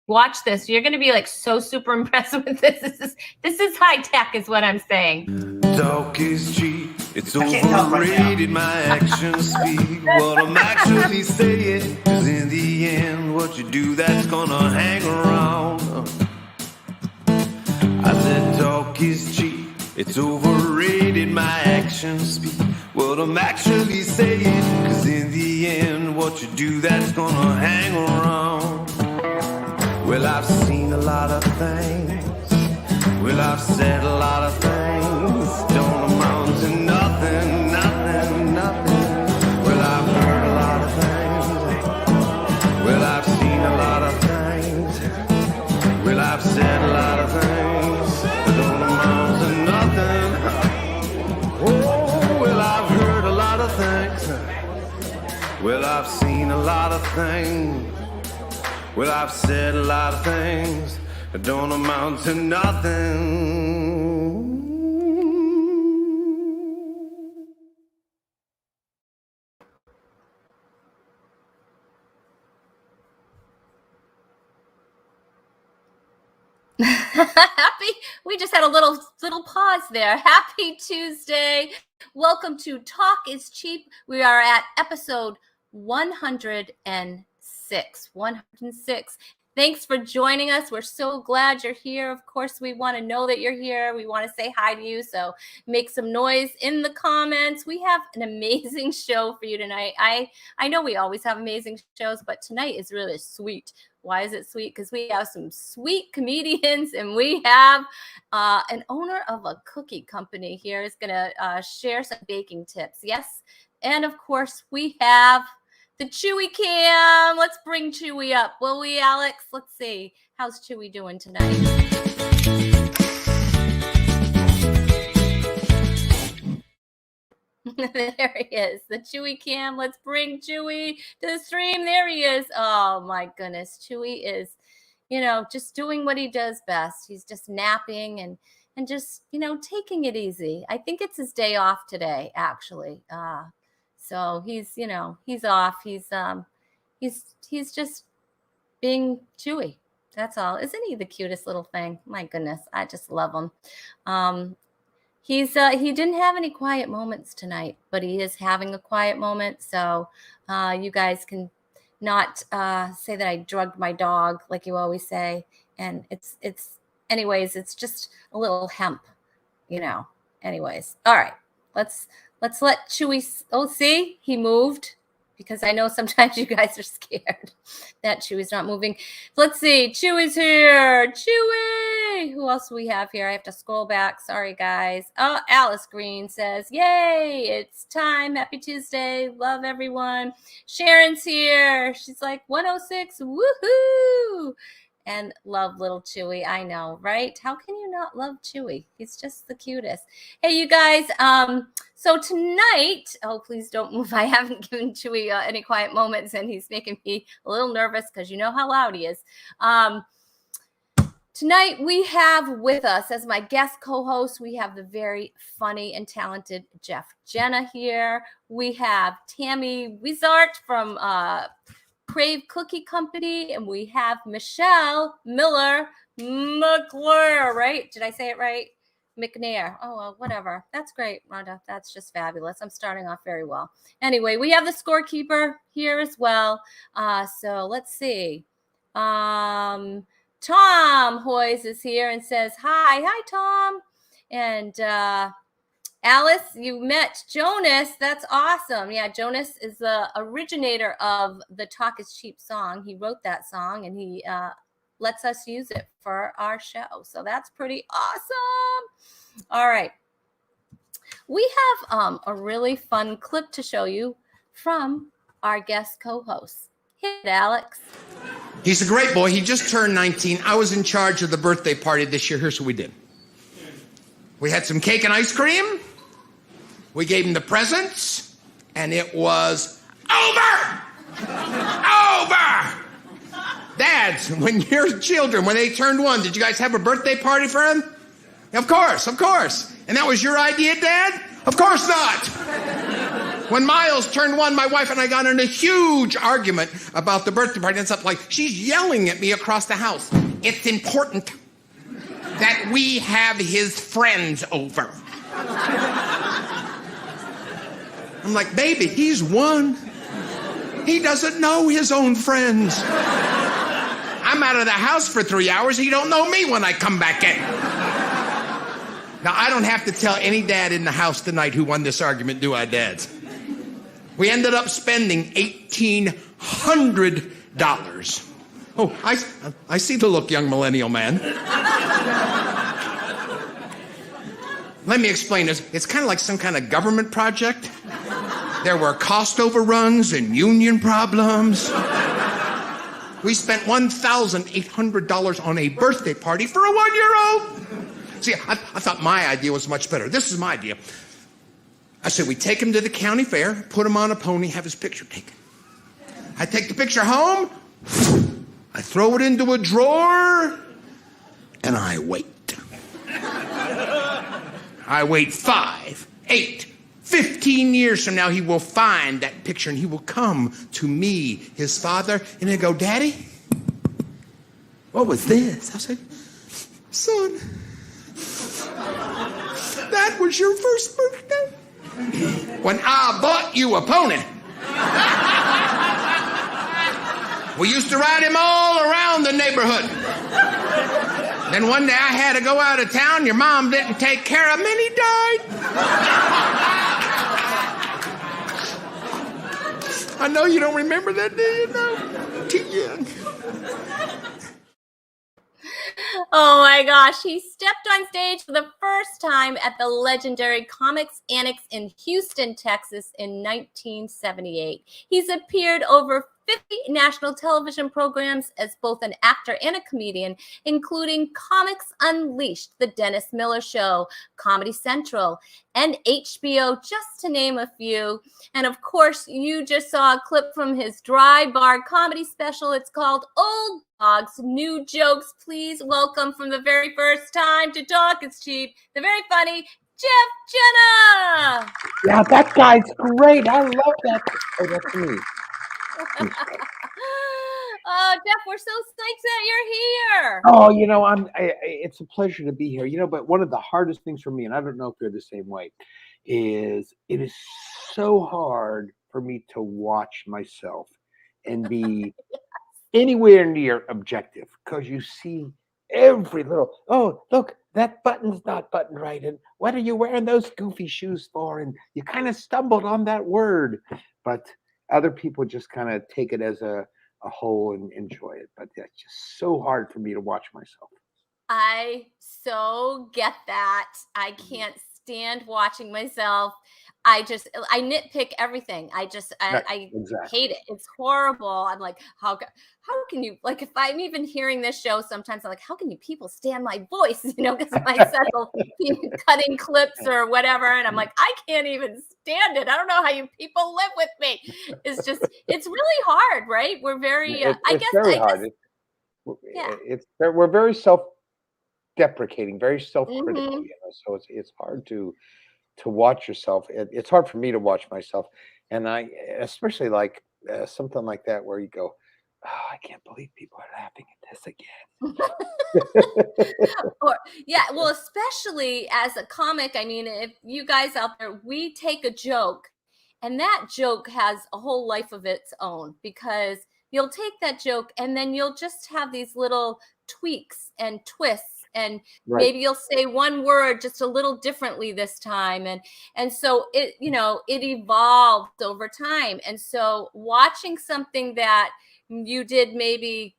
Watch this. You're going to be like so super impressed with this. This is high tech is what I'm saying. Talk is cheap. It's overrated. My actions speak what I'm actually saying. 'Cause in the end, what you do, that's gonna hang around. I said talk is cheap. It's overrated. My actions speak what I'm actually saying. 'Cause in the end, what you do, that's gonna hang around. Well, I've seen a lot of things. Well, I've said a lot of things. Don't amount to nothing, nothing, nothing. Well, I've heard a lot of things. Well, I've seen a lot of things. Well, I've said a lot of things. Don't amount to nothing. Oh, well, I've heard a lot of things. Well, I've seen a lot of things. Well, I've said a lot of things that don't amount to nothing. We just had a little pause there. Happy Tuesday. Welcome to Talk is Cheap. We are at episode 106. Thanks for joining us. We're so glad you're here. Of course, we want to know that you're here. We want to say hi to you. So make some noise in the comments. We have an amazing show for you tonight. I know we always have amazing shows, but tonight is really sweet. Why is it sweet? Because we have some sweet comedians, and we have an owner of a cookie company here is going to share some baking tips. Yes. And of course, we have the Chewy Cam. Let's bring Chewy up. Will we, Alex? Let's see. How's Chewy doing tonight? There he is. The Chewy Cam. Let's bring Chewy to the stream. There he is. Oh, my goodness. Chewy is, just doing what he does best. He's just napping and just, taking it easy. I think it's his day off today, actually. So he's off. He's just being Chewy. That's all. Isn't he the cutest little thing? My goodness. I just love him. He didn't have any quiet moments tonight, but he is having a quiet moment. So you guys can not say that I drugged my dog like you always say. And it's just a little hemp, anyways. All right, let's let Chewy. Oh, see, he moved, because I know sometimes you guys are scared that Chewy's not moving. Let's see. Chewy's here. Chewy. Who else do we have here? I have to scroll back. Sorry, guys. Oh, Alice Green says, yay, it's time. Happy Tuesday. Love everyone. Sharon's here. She's like 106. Woohoo. And love little Chewy. I know, right? How can you not love Chewy? He's just the cutest. Hey, you guys. So tonight, oh, please don't move. I haven't given Chewy any quiet moments, and he's making me a little nervous because you know how loud he is. Tonight, we have with us as my guest co-host, we have the very funny and talented Jeff Jenna here. We have Tammy Wizart from Crave Cookie Company, and we have Michelle Miller McClure, right? Did I say it right? McNair. Oh, well, whatever. That's great, Rhonda. That's just fabulous. I'm starting off very well. Anyway, we have the scorekeeper here as well. So let's see. Tom Hoyes is here and says, hi. Hi, Tom. And Alice, you met Jonas. That's awesome. Yeah, Jonas is the originator of the Talk is Cheap song. He wrote that song, and he lets us use it for our show. So that's pretty awesome. All right. We have a really fun clip to show you from our guest co-host. Hit it, Alex. He's a great boy. He just turned 19. I was in charge of the birthday party this year. Here's what we did. We had some cake and ice cream. We gave him the presents, and it was over! Over! Dads, when your children, when they turned 1, did you guys have a birthday party for him? Of course. And that was your idea, Dad? Of course not. When Miles turned 1, my wife and I got in a huge argument about the birthday party and stuff. Like, she's yelling at me across the house. It's important that we have his friends over. I'm like, baby, he's 1. He doesn't know his own friends. I'm out of the house for 3 hours. He don't know me when I come back in. Now, I don't have to tell any dad in the house tonight who won this argument, do I, dads? We ended up spending $1,800. Oh, I see the look, young millennial man. Let me explain this. It's kind of like some kind of government project. There were cost overruns and union problems. We spent $1,800 on a birthday party for a 1-year-old. See, I thought my idea was much better. This is my idea. I said, we take him to the county fair, put him on a pony, have his picture taken. I take the picture home, I throw it into a drawer, and I wait. I wait 5, 8, 15 years from now, he will find that picture and he will come to me, his father, and he'll go, Daddy, what was this? I said, son, that was your first birthday when I bought you a pony. We used to ride him all around the neighborhood. Then one day I had to go out of town. Your mom didn't take care of him and he died. I know you don't remember that, do you? No, too young. Oh my gosh, he stepped on stage for the first time at the legendary Comics Annex in Houston, Texas in 1978. He's appeared over 50 national television programs as both an actor and a comedian, including Comics Unleashed, The Dennis Miller Show, Comedy Central, and HBO, just to name a few. And of course, you just saw a clip from his dry bar comedy special. It's called Old Dogs, New Jokes. Please welcome from the very first time to Talk is Cheap, the very funny Jeff Jenna. Yeah, that guy's great. I love that. Oh, that's me. Oh, Jeff, we're so psyched that you're here. Oh, it's a pleasure to be here. But one of the hardest things for me, and I don't know if you're the same way, is it is so hard for me to watch myself and be anywhere near objective, because you see every little, oh, look, that button's not buttoned right, and what are you wearing those goofy shoes for? And you kind of stumbled on that word, but other people just kind of take it as a whole and enjoy it. But that's just so hard for me to watch myself. I so get that. I can't stand watching myself. I nitpick everything. I exactly. Hate it. It's horrible. I'm like, how can you, like, if I'm even hearing this show, sometimes I'm like, how can you people stand my voice? Because my son will be cutting clips or whatever. And I'm like, I can't even stand it. I don't know how you people live with me. It's really hard, right? We're very, very hard. We're very self-deprecating, very self-critical, so it's hard to watch yourself. It's hard for me to watch myself, and I especially like something like that where you go, oh, I can't believe people are laughing at this again. Well, especially as a comic, I mean, if you guys out there, we take a joke and that joke has a whole life of its own, because you'll take that joke and then you'll just have these little tweaks and twists. And maybe you'll say one word just a little differently this time. And so it evolved over time. And so watching something that you did maybe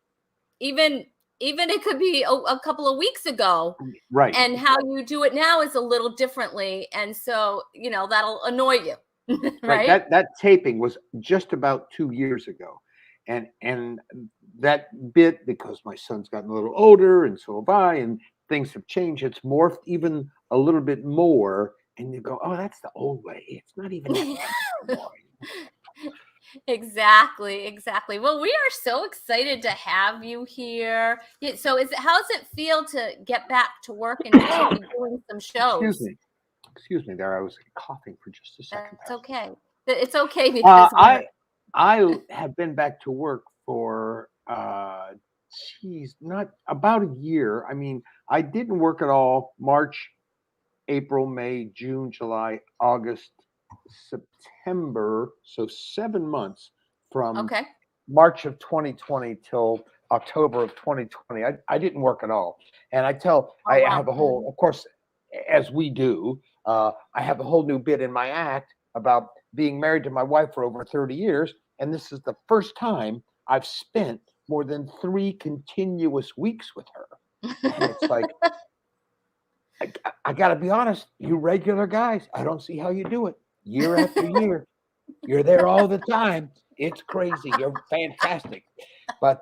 even it could be a couple of weeks ago. Right. And how you do it now is a little differently. And so, that'll annoy you. Right. That taping was just about 2 years ago. And that bit, because my son's gotten a little older and so have I, and things have changed, it's morphed even a little bit more, and you go, oh, that's the old way. It's not even anymore. Exactly. Well, we are so excited to have you here. So how's it feel to get back to work and to be doing some shows? Excuse me there. I was coughing for just a second. That's okay. It's okay because I have been back to work for not about a year. I mean, I didn't work at all March, April, May, June, July, August, September. So 7 months from okay. March of 2020 till October of 2020. I didn't work at all. And Oh I wow. have a whole, of course, as we do, I have a whole new bit in my act about being married to my wife for over 30 years. And this is the first time I've spent more than 3 continuous weeks with her. And it's like, I got to be honest, you regular guys, I don't see how you do it year after year. You're there all the time. It's crazy. You're fantastic. But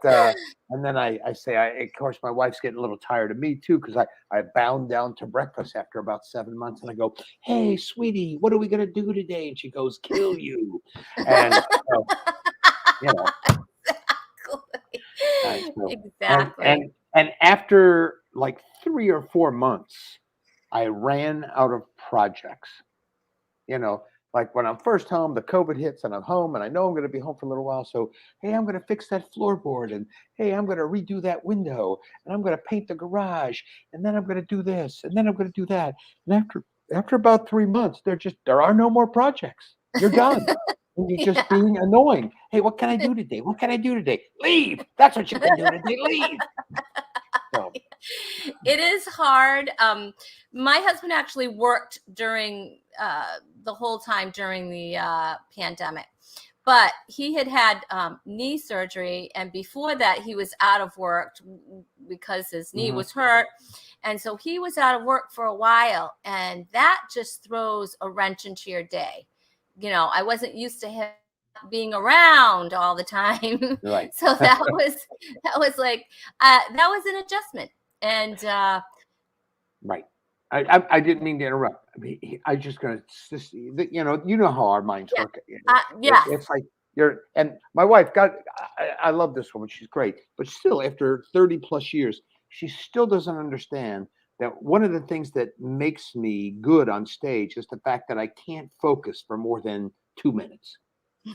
and then I say, of course, my wife's getting a little tired of me too, because I bound down to breakfast after about 7 months, and I go, "Hey, sweetie, what are we gonna do today?" And she goes, "Kill you." And you know, so, Exactly. and after like 3 or 4 months, I ran out of projects. You know, like when I'm first home, the COVID hits and I'm home and I know I'm going to be home for a little while. So, hey, I'm going to fix that floorboard, and hey, I'm going to redo that window, and I'm going to paint the garage, and then I'm going to do this, and then I'm going to do that. And after about 3 months, there are no more projects. You're done. And you're just Yeah. being annoying. Hey, what can I do today? What can I do today? Leave. That's what you can do today. Leave. So, It is hard. My husband actually worked during the whole time during the pandemic, but he had knee surgery, and before that, he was out of work because his knee was hurt, and so he was out of work for a while, and that just throws a wrench into your day. I wasn't used to him being around all the time, right. so that was like that was an adjustment. And Right. I didn't mean to interrupt. I mean, I just gonna you know how our minds yeah, work. yes, It's like and my wife got. I love this woman. She's great, but still, after 30 plus years, she still doesn't understand that one of the things that makes me good on stage is the fact that I can't focus for more than 2 minutes.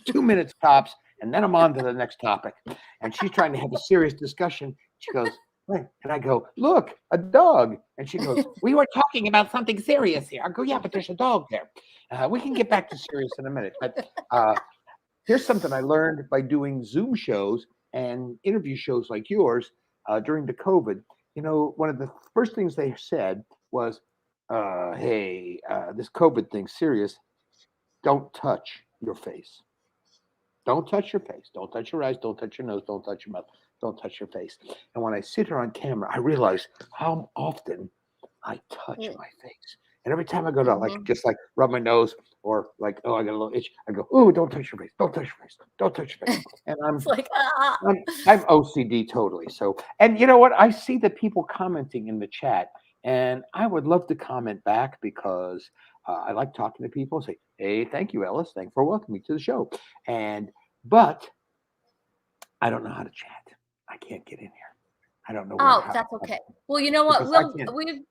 2 minutes tops, and then I'm on to the next topic. And she's trying to have a serious discussion. She goes, "Right." And I go, "Look, a dog." And she goes, "We were talking about something serious here." I go, "Yeah, but there's a dog there. We can get back to serious in a minute." But here's something I learned by doing Zoom shows and interview shows like yours during the COVID. One of the first things they said was, "Hey, this COVID thing's serious. Don't touch your face. Don't touch your face. Don't touch your eyes. Don't touch your nose. Don't touch your mouth. Don't touch your face." And when I sit here on camera, I realize how often I touch my face. And every time I go to Mhm. just like rub my nose or like, oh, I got a little itch, I go, "Oh, don't touch your face. Don't touch your face. Don't touch your face." And It's like I'm OCD totally. So, and you know what? I see the people commenting in the chat, and I would love to comment back because I like talking to people. Say, "Hey, thank you, Ellis. Thanks for welcoming me to the show." But I don't know how to chat. I can't get in here. I don't know where oh, how that's okay. Well, you know what? because I can't.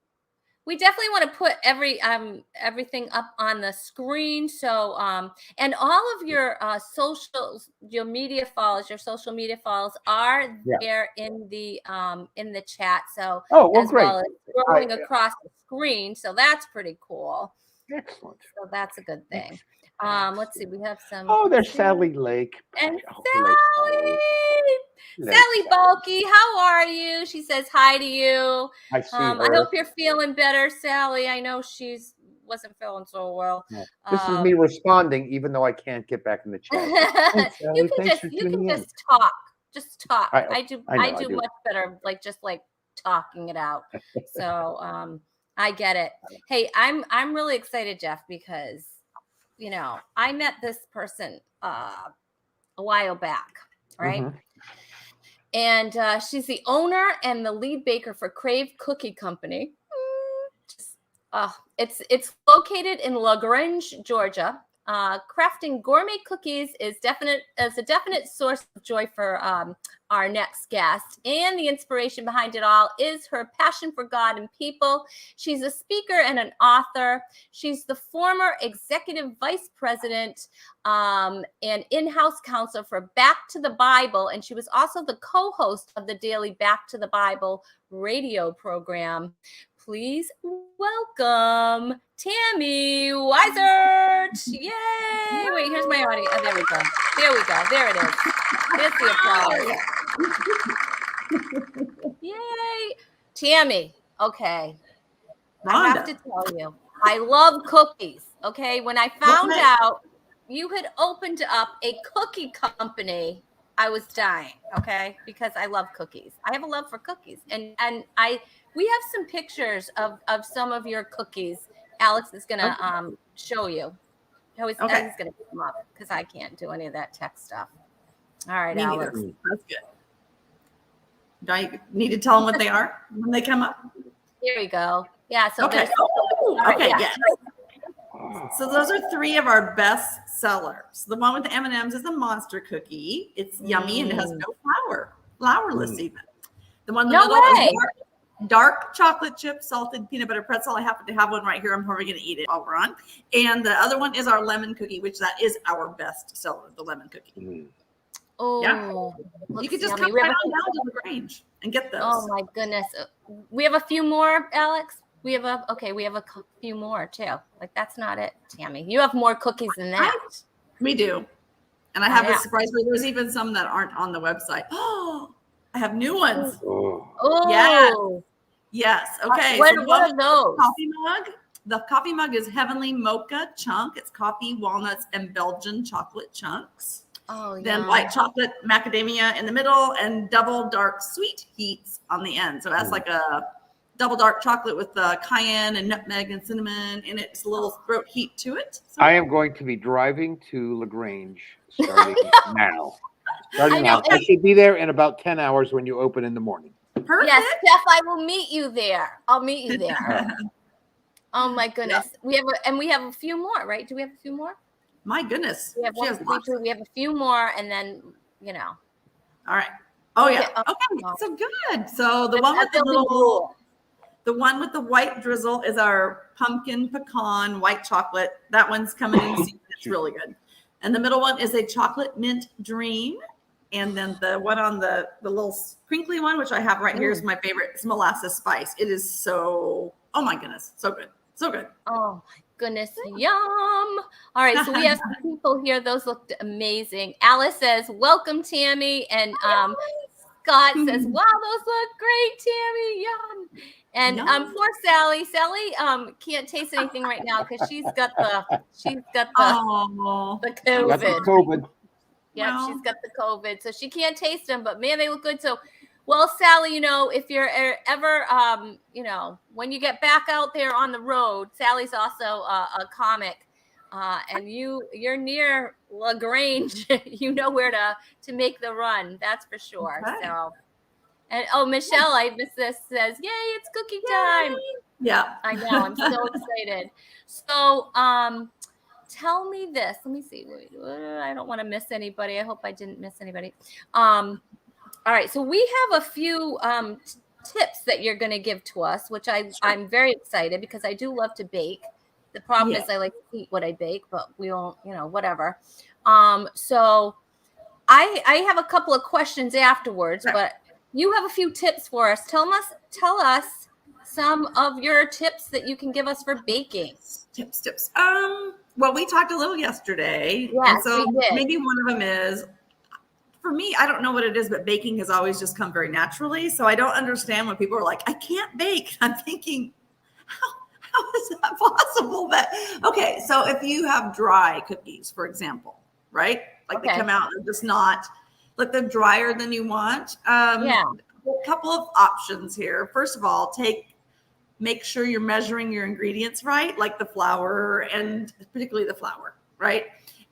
We definitely want to put everything up on the screen. So and all of your your social media follows are Yeah. there in the chat. So Oh well, as great. well as I scrolling across the screen. So that's pretty cool. Excellent. So that's a good thing. Let's see. Excellent. We have some Oh, there's chat. Sally Lake. And Oh, hello, Sally. Sally, Hello, Sally Sally. Bulky, how are you? She says hi to you. I see I hope her. you're feeling better, Sally. I know she's wasn't feeling so well. Yeah. This is me Um, responding, even though I can't get back in the chat. Thanks, Sally. Thanks for you can tuning in. just talk. Just talk. I I I know I do do. much better just like talking it out. So I get it. Hey, I'm really excited, Jeff, because I met this person a while back, right? Mhm. And she's the owner and the lead baker for Crave Cookie Company. It's located in LaGrange, Georgia. Crafting gourmet cookies is a definite source of joy for our next guest, and the inspiration behind it all is her passion for God and people. She's a speaker and an author. She's the former executive vice president and in-house counselor for Back to the Bible, and she was also the co-host of the daily Back to the Bible radio program. Please welcome Tammy Weisert. Yay! Wait, here's my audio. Oh, there we go. There we go. There it is. There's the applause. Yay! Tammy, okay. Rhonda. I have to tell you, I love cookies. Okay. When I found out you had opened up a cookie company, I was dying. Okay. Because I love cookies. I have a love for cookies. And we have some pictures of some of your cookies. Alex is going to show you. He's going to put them up because I can't do any of that tech stuff. All right, Alex. That's good. Do I need to tell them what they are when they come up? Here we go. Yeah. So okay. Yeah. So those are 3 of our best sellers. The one with the M&Ms is a monster cookie. It's yummy and it has no flour, flourless even. The one in the middle is dark chocolate chip salted peanut butter pretzel. I happen to have one right here. I'm probably going to eat it while we're on. And the other one is our lemon cookie, which that is our best seller, the lemon cookie. Oh, yeah. You could just come right on down to LaGrange and get those. Oh my goodness. We have a few more, Alex. We have a few more too. Like that's not it, Tammy. You have more cookies than that. We do. And I have a surprise for you. There's even some that aren't on the website. Oh, I have new ones. Oh. Yes. Okay. What are those? Coffee mug. The coffee mug is Heavenly Mocha Chunk. It's coffee, walnuts, and Belgian chocolate chunks. Oh, then white chocolate macadamia in the middle and double dark sweet heats on the end. So that's like a double dark chocolate with cayenne and nutmeg and cinnamon in it. It's a little throat heat to it. So I am going to be driving to LaGrange starting now. I should be there in about 10 hours when you open in the morning. Perfect. Yes, Steph, I will meet you there. I'll meet you there. Oh my goodness. Yeah. We have a few more, right? Do we have a few more? My goodness. We have a few more, and then All right. Oh yeah. Okay. So good. So the one with the one with the white drizzle is our pumpkin pecan white chocolate. That one's coming in season. It's really good. And the middle one is a chocolate mint dream. And then the one on the little crinkly one, which I have right here, is my favorite. It's molasses spice. It is so, oh my goodness, so good. So good. Oh my goodness, yum. All right, so we have some people here. Those looked amazing. Alice says, welcome, Tammy. And Scott says, wow, those look great, Tammy. Yum. And poor Sally. Sally can't taste anything right now because she's got the COVID. Yeah, she's got the COVID, so she can't taste them. But man, they look good. So, well, Sally, if you're ever, when you get back out there on the road, Sally's also a comic, and you're near LaGrange, you know where to make the run. That's for sure. Okay. So, and Michelle, I missed this, says, "Yay, it's cookie time!" Yeah, I know. I'm so excited. So, tell me this. Let me see. I don't want to miss anybody. I hope I didn't miss anybody. All right. So we have a few tips that you're going to give to us, which I'm very excited because I do love to bake. The problem is I like to eat what I bake, but we won't, whatever. So I have a couple of questions afterwards, but you have a few tips for us. Tell us some of your tips that you can give us for baking. Tips. Well, we talked a little yesterday. Yes, and so maybe one of them is, for me, I don't know what it is, but baking has always just come very naturally. So I don't understand when people are like, I can't bake. I'm thinking, how is that possible? Okay, so if you have dry cookies, for example, right? Like they come out and just not, like they're drier than you want. A couple of options here. First of all, make sure you're measuring your ingredients right, like the flour and particularly the flour, right?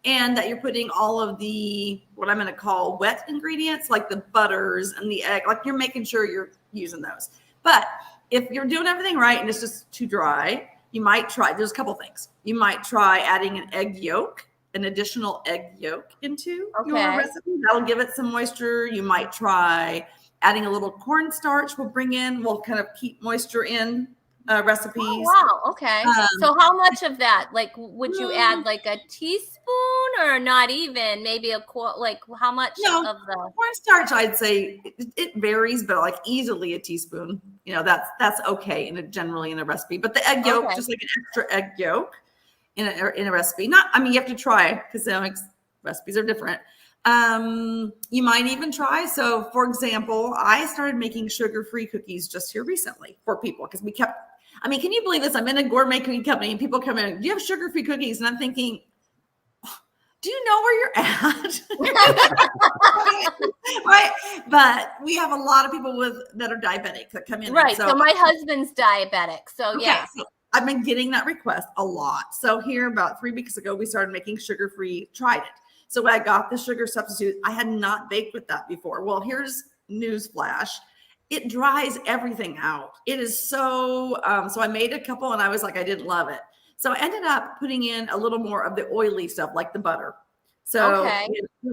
And that you're putting all of the, what I'm going to call wet ingredients, like the butters and the egg, like you're making sure you're using those. But if you're doing everything right and it's just too dry, you might try, there's a couple things. You might try adding an egg yolk an additional egg yolk into your Okay. recipe. That'll give it some moisture. You might try adding a little cornstarch. Will kind of keep moisture in recipes. Oh, wow. Okay. So how much of that? Like, would you add like a teaspoon or not even? Maybe a quart? Like, how much No, of the cornstarch, I'd say it varies, but like easily a teaspoon. That's okay generally in a recipe. But the egg yolk, Okay. just like an extra egg yolk in a recipe. You have to try it because recipes are different. You might even try. So, for example, I started making sugar-free cookies just here recently for people because can you believe this? I'm in a gourmet cookie company and people come in, do you have sugar-free cookies? And I'm thinking, do you know where you're at? Right. But we have a lot of people that are diabetic that come in. right. So my husband's diabetic. So okay, yeah. so I've been getting that request a lot. So here about 3 weeks ago, we started making sugar-free, tried it. So I got the sugar substitute. I had not baked with that before. Well, here's news flash. It dries everything out. It is so I made a couple and I was like, I didn't love it. So I ended up putting in a little more of the oily stuff like the butter. So Okay.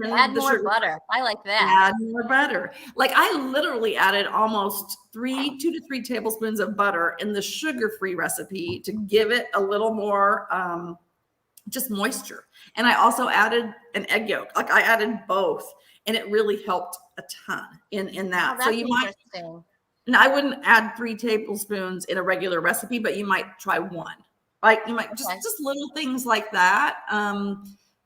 Add more butter. I like that. Add more butter. Like I literally added almost 2 to 3 tablespoons of butter in the sugar-free recipe to give it a little more just moisture. And I also added an egg yolk. Like I added both, and it really helped a ton in that. Oh, So that's you might, interesting. and I wouldn't add 3 tablespoons in a regular recipe, but you might try 1. Like you might just little things like that.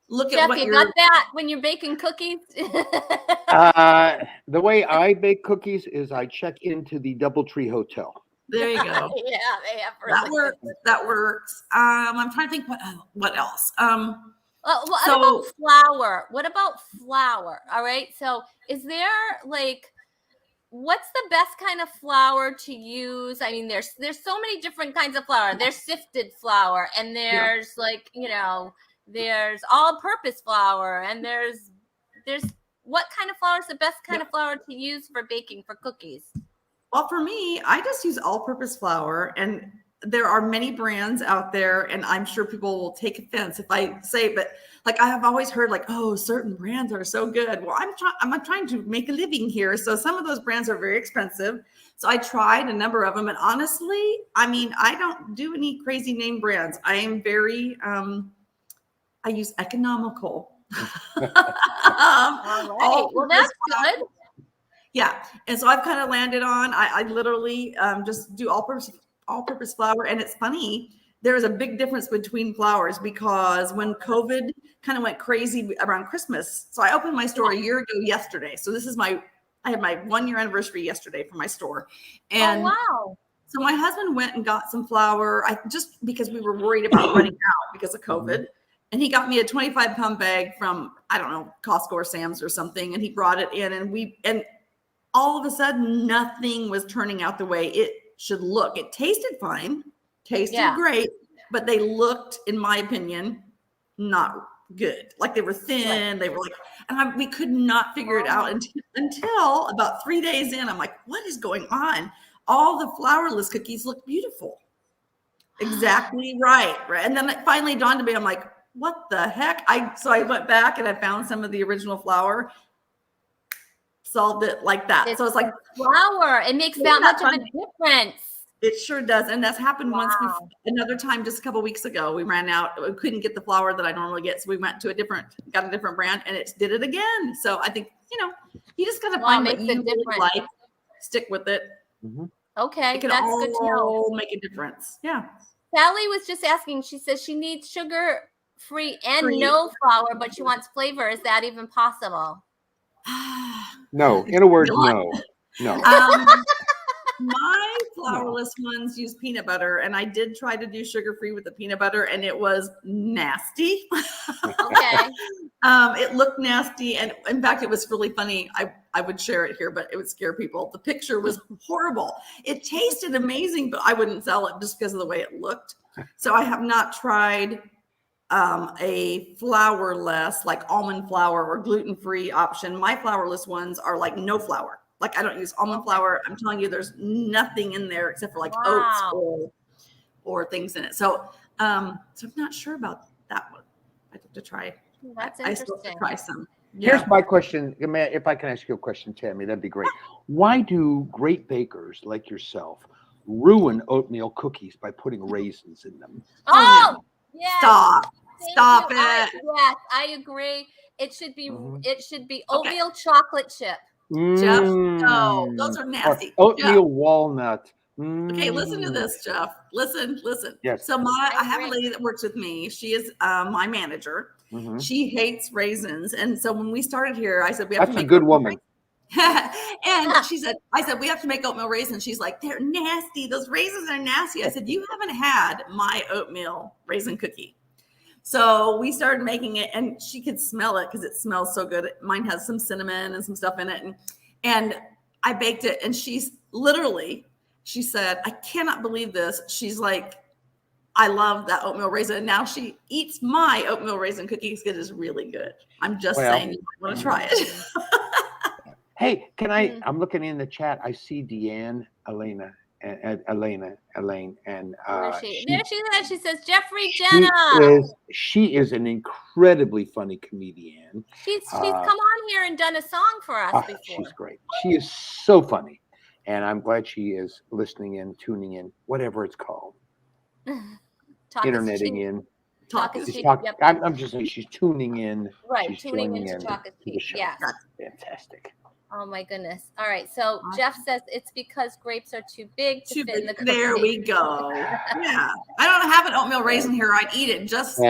Look Jeff, at what you you're got that when you're baking cookies? The way I bake cookies is I check into the DoubleTree Hotel. There you go. Yeah, they have That works. That works. I'm trying to think what else. What about flour? What about flour? All right. So is there like what's the best kind of flour to use? I mean, there's so many different kinds of flour. There's sifted flour, and there's there's all-purpose flour, and there's what kind of flour is the best kind of flour to use for baking for cookies? Well, for me, I just use all-purpose flour, and there are many brands out there, and I'm sure people will take offense if I say, but like I have always heard like, oh, certain brands are so good. Well, I'm trying to make a living here. So some of those brands are very expensive. So I tried a number of them. And honestly, I don't do any crazy name brands. I am very, I use economical. All right. Well, that's good. Yeah. And so I've kind of landed on, I literally just do all-purpose flour. And it's funny, there is a big difference between flours because when COVID kind of went crazy around Christmas, so I opened my store a year ago yesterday. So I had my 1-year anniversary yesterday for my store. And wow. So my husband went and got some flour, just because we were worried about running out because of COVID. And he got me a 25-pound bag from, I don't know, Costco or Sam's or something. And he brought it in, and all of a sudden, nothing was turning out the way it should look. It tasted fine, great, but they looked, in my opinion, not good. Like they were thin. They were like, and we could not figure it out until about 3 days in. I'm like, what is going on? All the flourless cookies look beautiful. Exactly right. And then it finally dawned on me. I'm like, what the heck? So I went back and I found some of the original flour, solved it like that. So it's like flour. It makes that much of a difference. It sure does. And that's happened once before. Another time, just a couple of weeks ago, we ran out. We couldn't get the flour that I normally get. So we went to got a different brand, and it did it again. So I think, you just got to find what you really like, stick with it. Okay. It can That's good to know. Make a difference. Yeah. Sally was just asking, she says she needs sugar-free and no flour, but she wants flavor. Is that even possible? No. In a word, no. No. My flourless ones use peanut butter, and I did try to do sugar-free with the peanut butter, and it was nasty. Okay. It looked nasty, and in fact, it was really funny. I would share it here, but it would scare people. The picture was horrible. It tasted amazing, but I wouldn't sell it just because of the way it looked. So I have not tried a flourless, like almond flour or gluten-free option. My flourless ones are like no flour. Like I don't use almond flour. I'm telling you, there's nothing in there except for like oats or things in it. So, so I'm not sure about that one. I have to try That's I still have to interesting. try some. Here's Yeah. my question. If I can ask you a question, Tammy, that'd be great. Why do great bakers like yourself ruin oatmeal cookies by putting raisins in them? Oh, no. yes. Stop. Thank Stop you. it. Yes, I agree. It should be Mhm. Okay. oatmeal chocolate chip. Jeff, no, those Mm. are Or nasty. Jeff, oatmeal walnut. okay, listen to Mm. this, Jeff. Listen. Yes. So I have a agree. lady that works with me. She is my manager. Mhm. She hates raisins. And so when we started here, I said, we have That's to a make good oatmeal woman. and I said, we have to make oatmeal raisins. She's like, they're nasty. Those raisins are nasty. I said, you haven't had my oatmeal raisin cookie. So we started making it, and she could smell it because it smells so good. Mine has some cinnamon and some stuff in it. And I baked it, and she said, I cannot believe this. She's like, I love that oatmeal raisin. And now she eats my oatmeal raisin cookies because it's really good. I'm just Well, saying, you might want to try it. Hey, can Mm. I'm looking in the chat. I see Deanne, Elaine, and Where is she? There she is. She says, Jeffrey she Jenna. is an incredibly funny comedian. She's Uh, come on here and done a song for us before. She's great. She is so funny, and I'm glad she is listening in, tuning in, whatever it's called, Talk is interneting cheap. in. Talk is She's cheap. talk- Yep. I'm just saying she's tuning in. Right. She's Tuning joining into in Talk is to the cheap. show. Yes. Fantastic. Oh my goodness. All right. So Awesome. Jeff says it's because grapes are too big to fit in the cookie. There we go. Yeah. I don't have an oatmeal raisin here. I'd eat it just for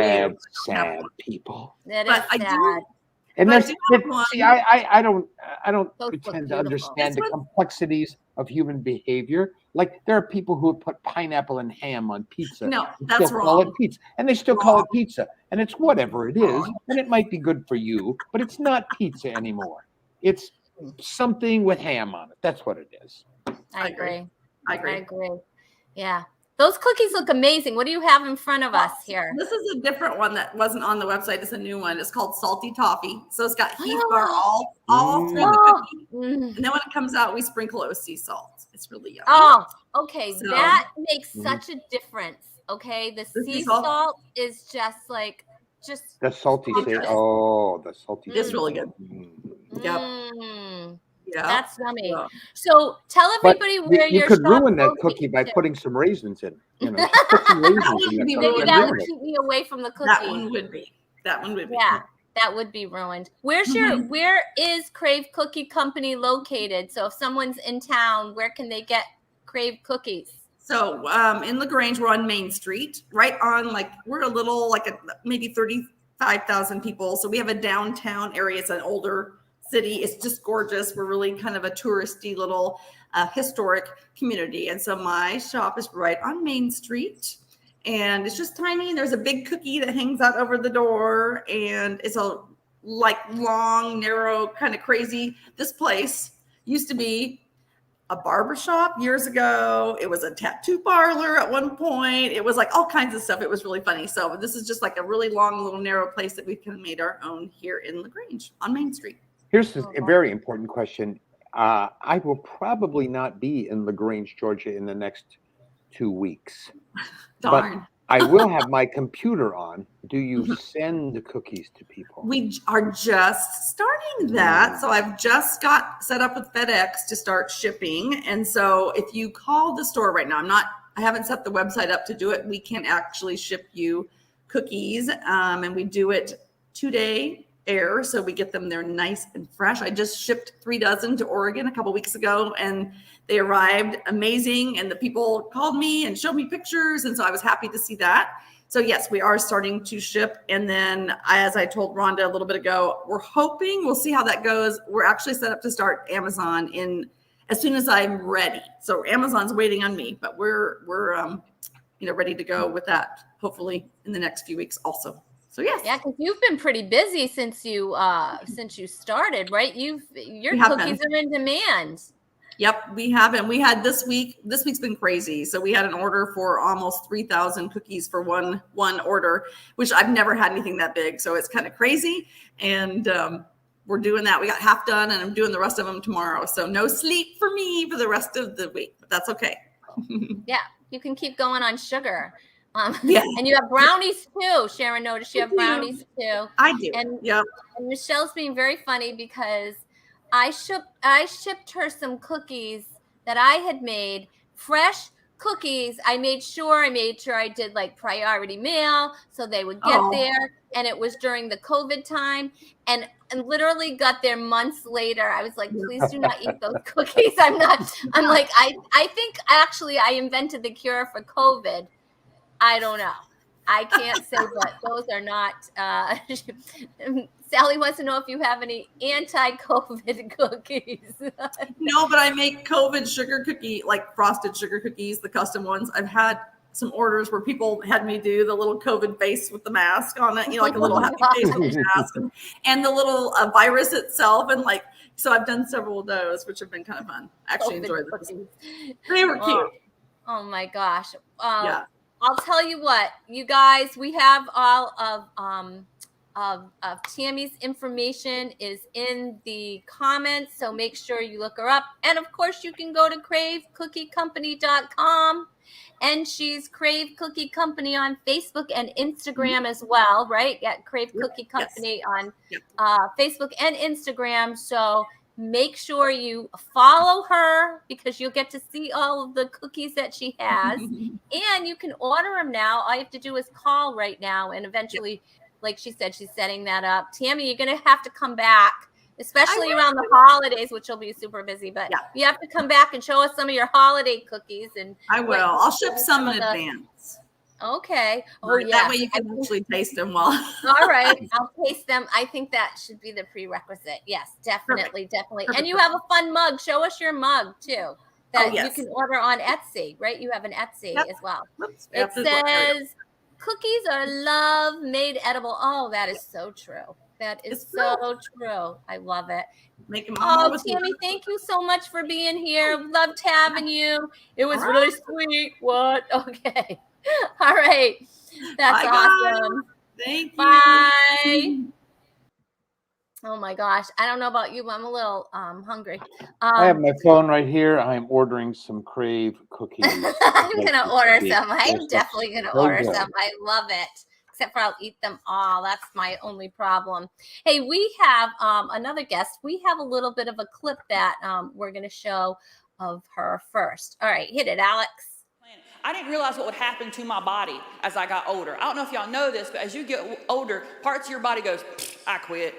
you. Sad people. That But is I sad. do. And But I there's do have one. see, I don't Those look pretend to beautiful. understand This the one- complexities of human behavior. Like there are people who would put pineapple and ham on pizza. No, and that's still call it wrong. pizza, and they still call it Wrong. pizza, and it's whatever it is, Wrong. and it might be good for you, but it's not pizza anymore. It's something with ham on it. That's what it is. I agree. I agree. I agree. Yeah. Those cookies look amazing. What do you have in front of us here? This is a different one that wasn't on the website. It's a new one. It's called Salty Toffee. So it's got Heath bar all through the cookie. Mm. And then when it comes out, we sprinkle it with sea salt. It's really yummy. Oh, okay. So- That makes Mhm. such a difference. Okay. The The sea sea salt? salt is just like, The salty It's say, good. oh, the salty. It's really good. Mm. Yep. Yeah. That's yummy. Yeah. So tell But everybody where you your could shop ruin that located cookie by too. putting some raisins in it. You know, just put some raisins in would the be cookie really Maybe and that ruin would it. keep me away from the cookie. That one would be. Yeah, that would be ruined. Where's where is Crave Cookie Company located? So if someone's in town, where can they get Crave cookies? So in LaGrange, we're on Main Street, right on we're a little maybe 35,000 people. So we have a downtown area. It's an older city. It's just gorgeous. We're really kind of a touristy little historic community. And so my shop is right on Main Street. And it's just tiny. There's a big cookie that hangs out over the door. And it's a long, narrow, kind of crazy. This place used to be a barbershop years ago. It was a tattoo parlor at one point. It was all kinds of stuff. It was really funny. So this is just a really long, little narrow place that we kind of made our own here in LaGrange on Main Street. Here's a very important question. I will probably not be in LaGrange, Georgia in the next 2 weeks. Darn. But I will have my computer on. Do you send the cookies to people? We are just starting that. So I've just got set up with FedEx to start shipping. And so if you call the store right now, I haven't set the website up to do it. We can actually ship you cookies. And we do it 2-day air. So we get them there nice and fresh. I just shipped 3 dozen to Oregon a couple weeks ago, and they arrived amazing. And the people called me and showed me pictures. And so I was happy to see that. So yes, we are starting to ship. And then as I told Rhonda a little bit ago, we'll see how that goes. We're actually set up to start Amazon as soon as I'm ready. So Amazon's waiting on me, but we're ready to go with that, hopefully in the next few weeks also. So yes. Yeah, because you've been pretty busy since you started, right? Your cookies are in demand. Yep, we have. And we had this week's been crazy. So we had an order for almost 3,000 cookies for one order, which I've never had anything that big. So it's kind of crazy. And we're doing that. We got half done, and I'm doing the rest of them tomorrow. So no sleep for me for the rest of the week, but that's okay. Yeah, you can keep going on sugar. Yeah. And you have brownies too. Sharon noticed you have brownies too. I do. And, Yep. and Michelle's being very funny because I shipped her some cookies that I had made, fresh cookies. I made sure I did like priority mail so they would get Oh. there. And it was during the COVID time, and literally got there months later. I was like, please do not eat those cookies. I'm like, I think actually I invented the cure for COVID. I don't know. I can't say, but those are not. Sally wants to know if you have any anti-COVID cookies. No, but I make COVID sugar cookie, like frosted sugar cookies, the custom ones. I've had some orders where people had me do the little COVID face with the mask on it, like a little happy face with the mask, and the little virus itself. And so I've done several of those, which have been kind of fun. I actually enjoyed those. They were cute. Oh my gosh. Yeah. I'll tell you what, you guys, we have all of Tammy's information is in the comments, so make sure you look her up. And of course, you can go to cravecookie.com, and she's Crave Cookie Company on Facebook and Instagram as well, right? Yeah, Crave Cookie Company on Facebook and Instagram. So make sure you follow her because you'll get to see all of the cookies that she has. And you can order them now. All you have to do is call right now, and eventually, like she said, she's setting that up. Tammy, you're going to have to come back, especially around the holidays, which will be super busy. But you have to come back and show us some of your holiday cookies. And I will. I'll ship some in advance. Okay. Oh, yeah. That way you can actually taste them well. All right. I'll taste them. I think that should be the prerequisite. Yes, definitely. Definitely. And you have a fun mug. Show us your mug too. That you can order on Etsy, right? You have an Etsy as well. It says cookies are love made edible. Oh, that is so true. That is so true. I love it. Oh, Tammy, thank you so much for being here. Loved having you. It was really sweet. What? Okay. All right. That's awesome. Thank you. Bye. Oh my gosh. I don't know about you, but I'm a little hungry. I have my phone right here. I'm ordering some Crave cookies. I'm going to order some. I'm definitely going to order some. I love it. Except for I'll eat them all. That's my only problem. Hey, we have another guest. We have a little bit of a clip that we're going to show of her first. All right. Hit it, Alex. I didn't realize what would happen to my body as I got older. I don't know if y'all know this, but as you get older, parts of your body goes, I quit.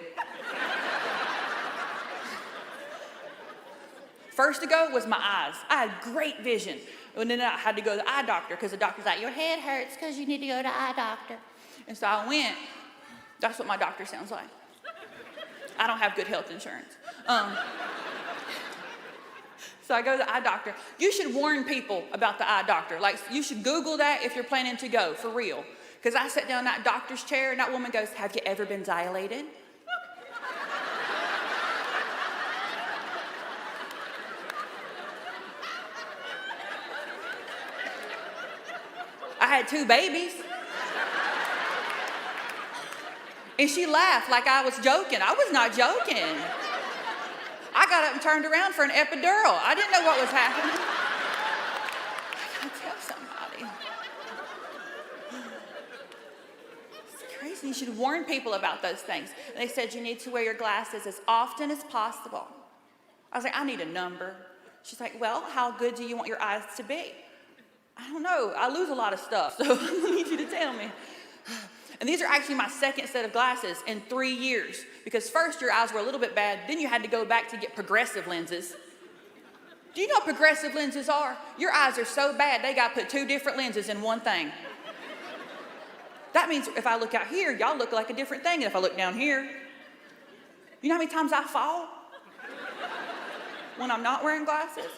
First to go was my eyes. I had great vision. And then I had to go to the eye doctor because the doctor's like, your head hurts because you need to go to the eye doctor. And so I went. That's what my doctor sounds like. I don't have good health insurance. So I go to the eye doctor. You should warn people about the eye doctor. Like, you should Google that if you're planning to go, for real. Because I sat down in that doctor's chair, and that woman goes, have you ever been dilated? I had 2 babies. And she laughed like I was joking. I was not joking. I got up and turned around for an epidural. I didn't know what was happening. I gotta tell somebody. It's crazy. You should warn people about those things. And they said you need to wear your glasses as often as possible. I was like, I need a number. She's like, well, how good do you want your eyes to be? I don't know. I lose a lot of stuff, so I need you to tell me. And these are actually my second set of glasses in 3 years. Because first your eyes were a little bit bad, then you had to go back to get progressive lenses. Do you know what progressive lenses are? Your eyes are so bad, they got to put 2 different lenses in one thing. That means if I look out here, y'all look like a different thing. And if I look down here, you know how many times I fall? When I'm not wearing glasses?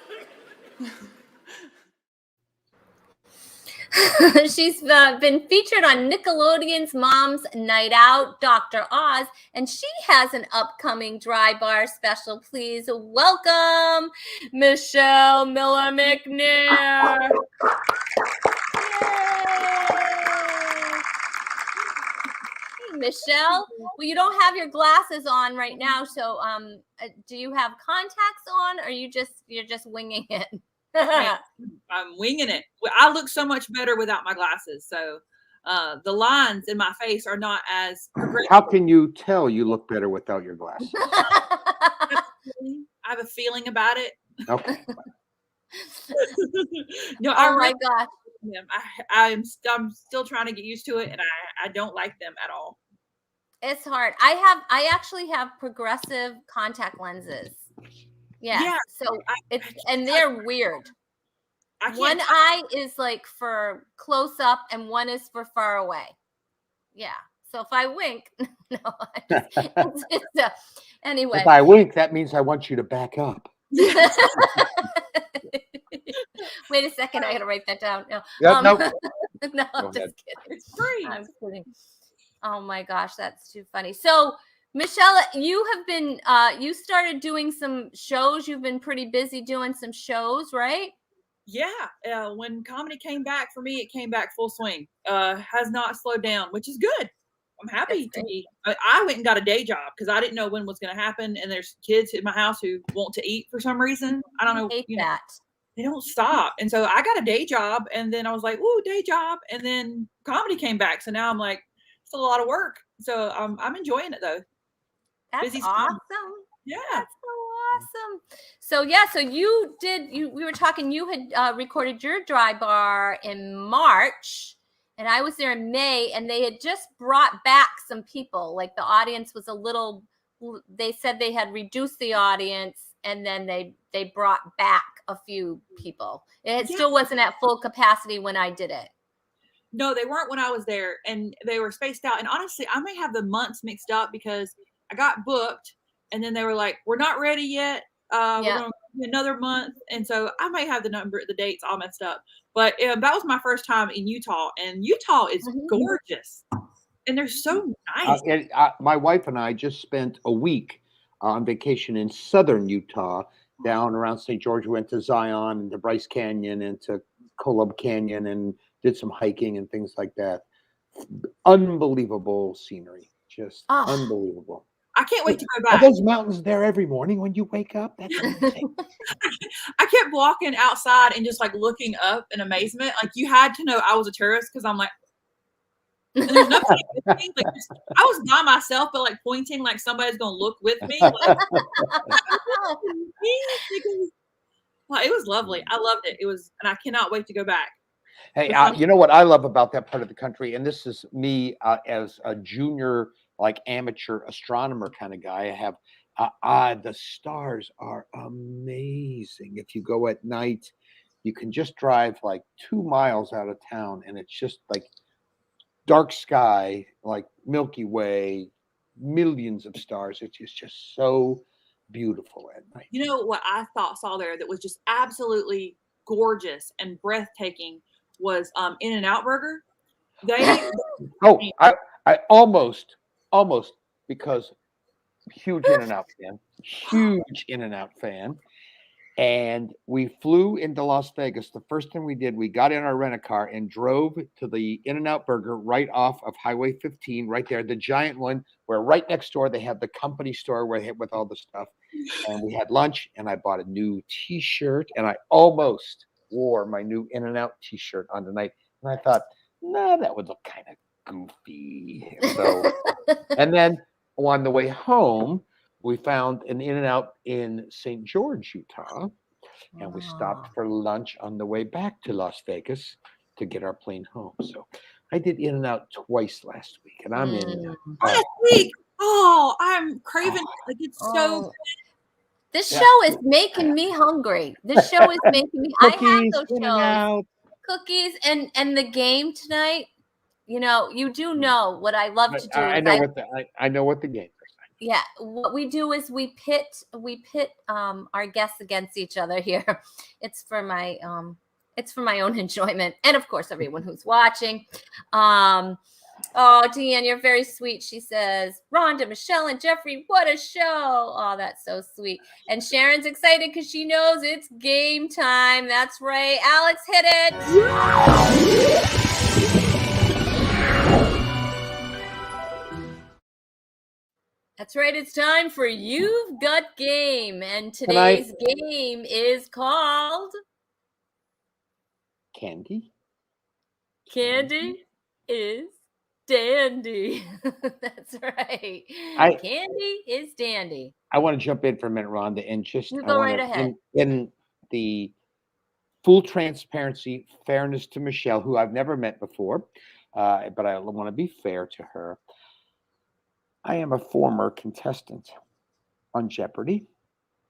She's been featured on Nickelodeon's Mom's Night Out, Dr. Oz, and she has an upcoming Dry Bar special. Please welcome Michelle Miller McNair. Hey, Michelle. Well, you don't have your glasses on right now, so do you have contacts on, or you're just winging it? Man, I'm winging it. I look so much better without my glasses. So the lines in my face are not as progressive. How can you tell you look better without your glasses? I have a feeling about it. Okay. No, I Oh my really gosh. like them. I'm still trying to get used to it, and I don't like them at all. It's hard. I actually have progressive contact lenses. Yes. Yeah, So I, and they're weird. I One can't. eye is like for close up and one is for far away. Yeah. So if I wink, no, anyway. If I wink, that means I want you to back up. Wait a second, I gotta write that down. No, Yeah, no. no, I'm Go ahead. just kidding. It's free. I'm kidding. Oh my gosh, that's too funny. So, Michelle, you have been you started doing some shows. You've been pretty busy doing some shows, right? Yeah, when comedy came back for me, it came back full swing. Has not slowed down, which is good. I'm happy That's to great. be. I went and got a day job because I didn't know when was going to happen. And there's kids in my house who want to eat for some reason. I don't know. Hate You know, that. they don't stop. And so I got a day job, and then I was like, "Ooh, day job!" And then comedy came back, so now I'm like, it's a lot of work. So I'm enjoying it though. That's Busy awesome. season. Yeah. That's so awesome. So yeah, so we were talking, you had recorded your dry bar in March and I was there in May and they had just brought back some people. Like the audience was they said they had reduced the audience and then they brought back a few people. It still wasn't at full capacity when I did it. No, they weren't when I was there, and they were spaced out. And honestly, I may have the months mixed up because I got booked, and then they were like, "We're not ready yet. We're going to another month," and so I may have the dates all messed up. But that was my first time in Utah, and Utah is gorgeous, and they're so nice. My wife and I just spent a week on vacation in southern Utah, down around St. George. We went to Zion and to Bryce Canyon and to Kolob Canyon and did some hiking and things like that. Unbelievable scenery, just unbelievable. I can't wait to go Are back. those mountains there every morning when you wake up? That's amazing. I kept walking outside and just like looking up in amazement. Like you had to know I was a tourist because I'm like, and there's nobody with me. Like I was by myself, but like pointing like somebody's gonna look with me. Like, well, it was lovely. I loved it. It was, and I cannot wait to go back. Hey, you know what I love about that part of the country, and this is me as a junior, like amateur astronomer kind of guy. I have the stars are amazing. If you go at night, you can just drive like 2 miles out of town, and it's just like dark sky, like Milky Way, millions of stars. It's just so beautiful at night. You know what I saw there that was just absolutely gorgeous and breathtaking was In-N-Out Burger. They I almost because huge In-N-Out fan. And we flew into Las Vegas. The first thing we did, we got in our rent-a-car and drove to the In-N-Out Burger right off of Highway 15, right there, the giant one, where right next door they have the company store where they have with all the stuff. And we had lunch, and I bought a new T-shirt, and I almost wore my new In-N-Out T-shirt on tonight. And I thought, no, that would look kind of goofy. So, and then on the way home, we found an In-N-Out in St. George, Utah, and we stopped for lunch on the way back to Las Vegas to get our plane home. So I did In-N-Out twice last week, and I'm in. Last week, I'm craving. Like it's so. This show is making me hungry. This show is making me. I have those shows, cookies, and the game tonight. You know, you do know what I love to do. I know what the game is. Yeah, what we do is we pit our guests against each other here. It's for my own enjoyment, and of course everyone who's watching. Oh, Deanne, you're very sweet. She says, Rhonda, Michelle, and Jeffrey, what a show. Oh, that's so sweet. And Sharon's excited because she knows it's game time. That's right. Alex, hit it. That's right. It's time for You've Got Game. And today's game is called Candy. Candy is dandy. That's right. I Candy is dandy. I want to jump in for a minute, Rhonda, and just You I go want right to ahead. in the full transparency, fairness to Michelle, who I've never met before, but I want to be fair to her. I am a former contestant on Jeopardy,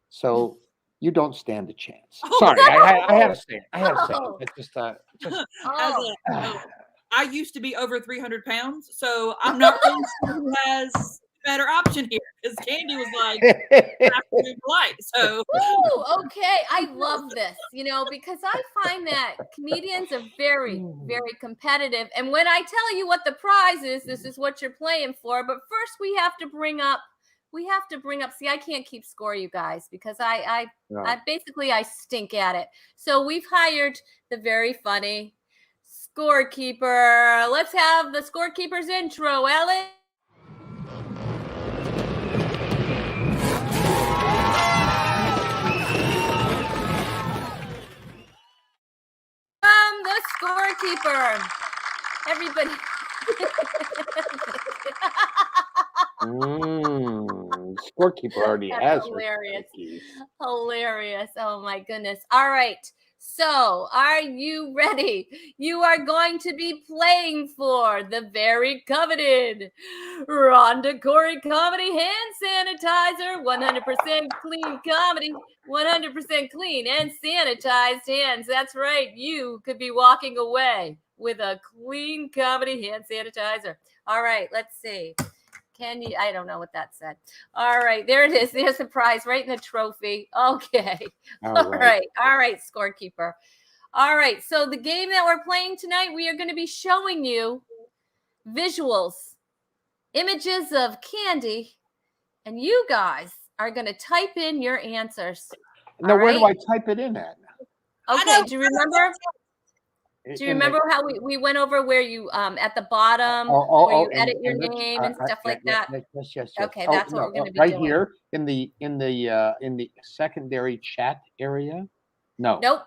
so you don't stand a chance. Sorry, I had to say it. I had to say it. Oh, It's just As oh. I used to be over 300 pounds, so I'm not really sure who has a better option here because Candy was like afternoon light. So Woo, okay. I love this, because I find that comedians are very, very competitive. And when I tell you what the prize is, this is what you're playing for. But first see, I can't keep score, you guys, because I basically I stink at it. So we've hired the very funny scorekeeper. Let's have the scorekeeper's intro, Ellen. The scorekeeper. Everybody. Scorekeeper already That's has hilarious. her cookies. Hilarious. Oh my goodness. All right. So, are you ready? You are going to be playing for the very coveted Rhonda Corey Comedy Hand Sanitizer. 100% clean comedy, 100% clean and sanitized hands. That's right. You could be walking away with a clean comedy hand sanitizer. All right. Let's see. I don't know what that said. All right, there it is. There's the prize right in the trophy. Okay. All right. All right, scorekeeper. All right. So the game that we're playing tonight, we are going to be showing you visuals, images of candy, and you guys are going to type in your answers. Now, All where right? do I type it in at? Okay. Do you remember? Do you remember how we went over where you at the bottom where you edit your name and stuff like that? Yes. Okay, that's what we're going to be right doing. here in the secondary chat area. No. Nope.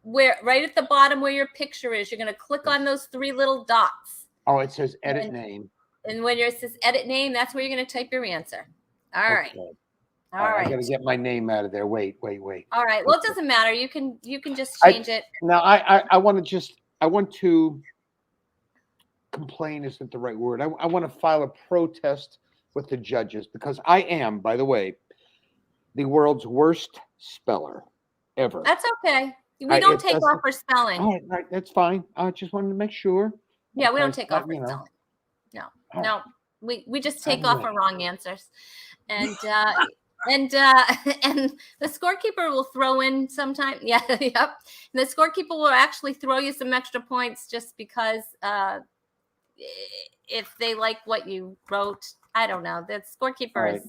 Right at the bottom where your picture is, you're going to click on those three little dots. Oh, it says edit name. And when it says edit name, that's where you're going to type your answer. All right. All right. I got to get my name out of there. Wait. All right. Well, it doesn't matter. You can just change it. Now, I want to complain isn't the right word. I want to file a protest with the judges because I am, by the way, the world's worst speller ever. That's okay. We don't take off for spelling. All right, that's fine. I just wanted to make sure. Yeah, we don't take off for spelling. No. We just take off for wrong answers. And and the scorekeeper will throw in sometime. Yeah, yep. And the scorekeeper will actually throw you some extra points just because if they like what you wrote. I don't know. That scorekeeper is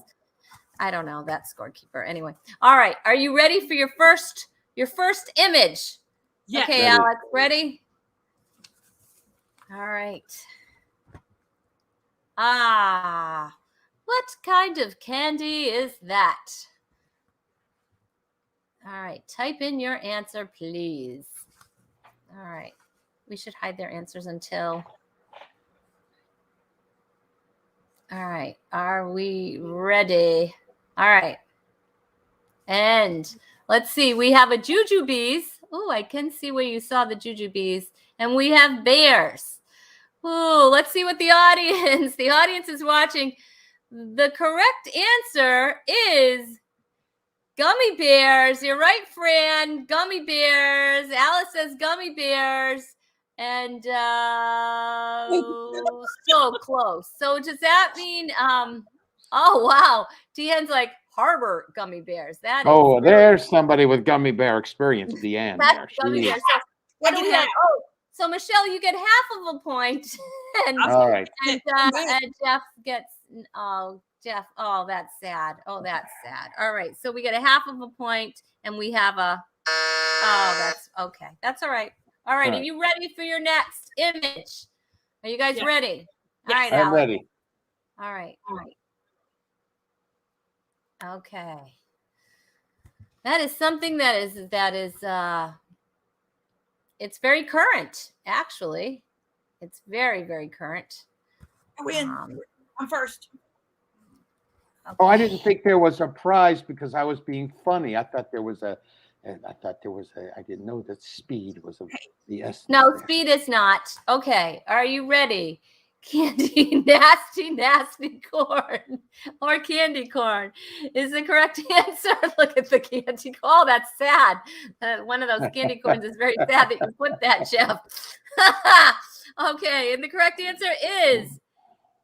I don't know that scorekeeper. Anyway. All right. Are you ready for your first image? yes. Okay, Alex, ready? All right. What kind of candy is that? All right, type in your answer, please. All right, we should hide their answers until. All right, are we ready? All right. And let's see, we have a jujubes. Oh, I can see where you saw the jujubes. And we have bears. Oh, let's see what the audience is watching. The correct answer is gummy bears. You're right, Fran. Gummy bears. Alice says gummy bears. And so close. So does that mean, oh, wow. Deanne's like Harbor gummy bears. That is. Oh, there's somebody with gummy bear experience, Deanne. That's gummy bears. So what do we have? Oh, so Michelle, you get half of a point. And, all right. And Jeff gets, Jeff, that's sad. Oh, that's sad. All right. So we get a half of a point and we have that's okay. That's all right. All right. Are you ready for your next image? Are you guys ready? All right, I'm Alex. ready. All right. Okay. That is something that is It's very current, actually. It's very, very current. I win. I'm first. Oh, I Okay. didn't think there was a prize because I was being funny. I thought there was a. I didn't know that speed was the essence. No, there. speed is not. Okay. Are you ready? Candy, nasty corn or candy corn is the correct answer. Look at the candy. Oh, that's sad. One of those candy corns is very sad that you put that, Jeff. Okay. And the correct answer is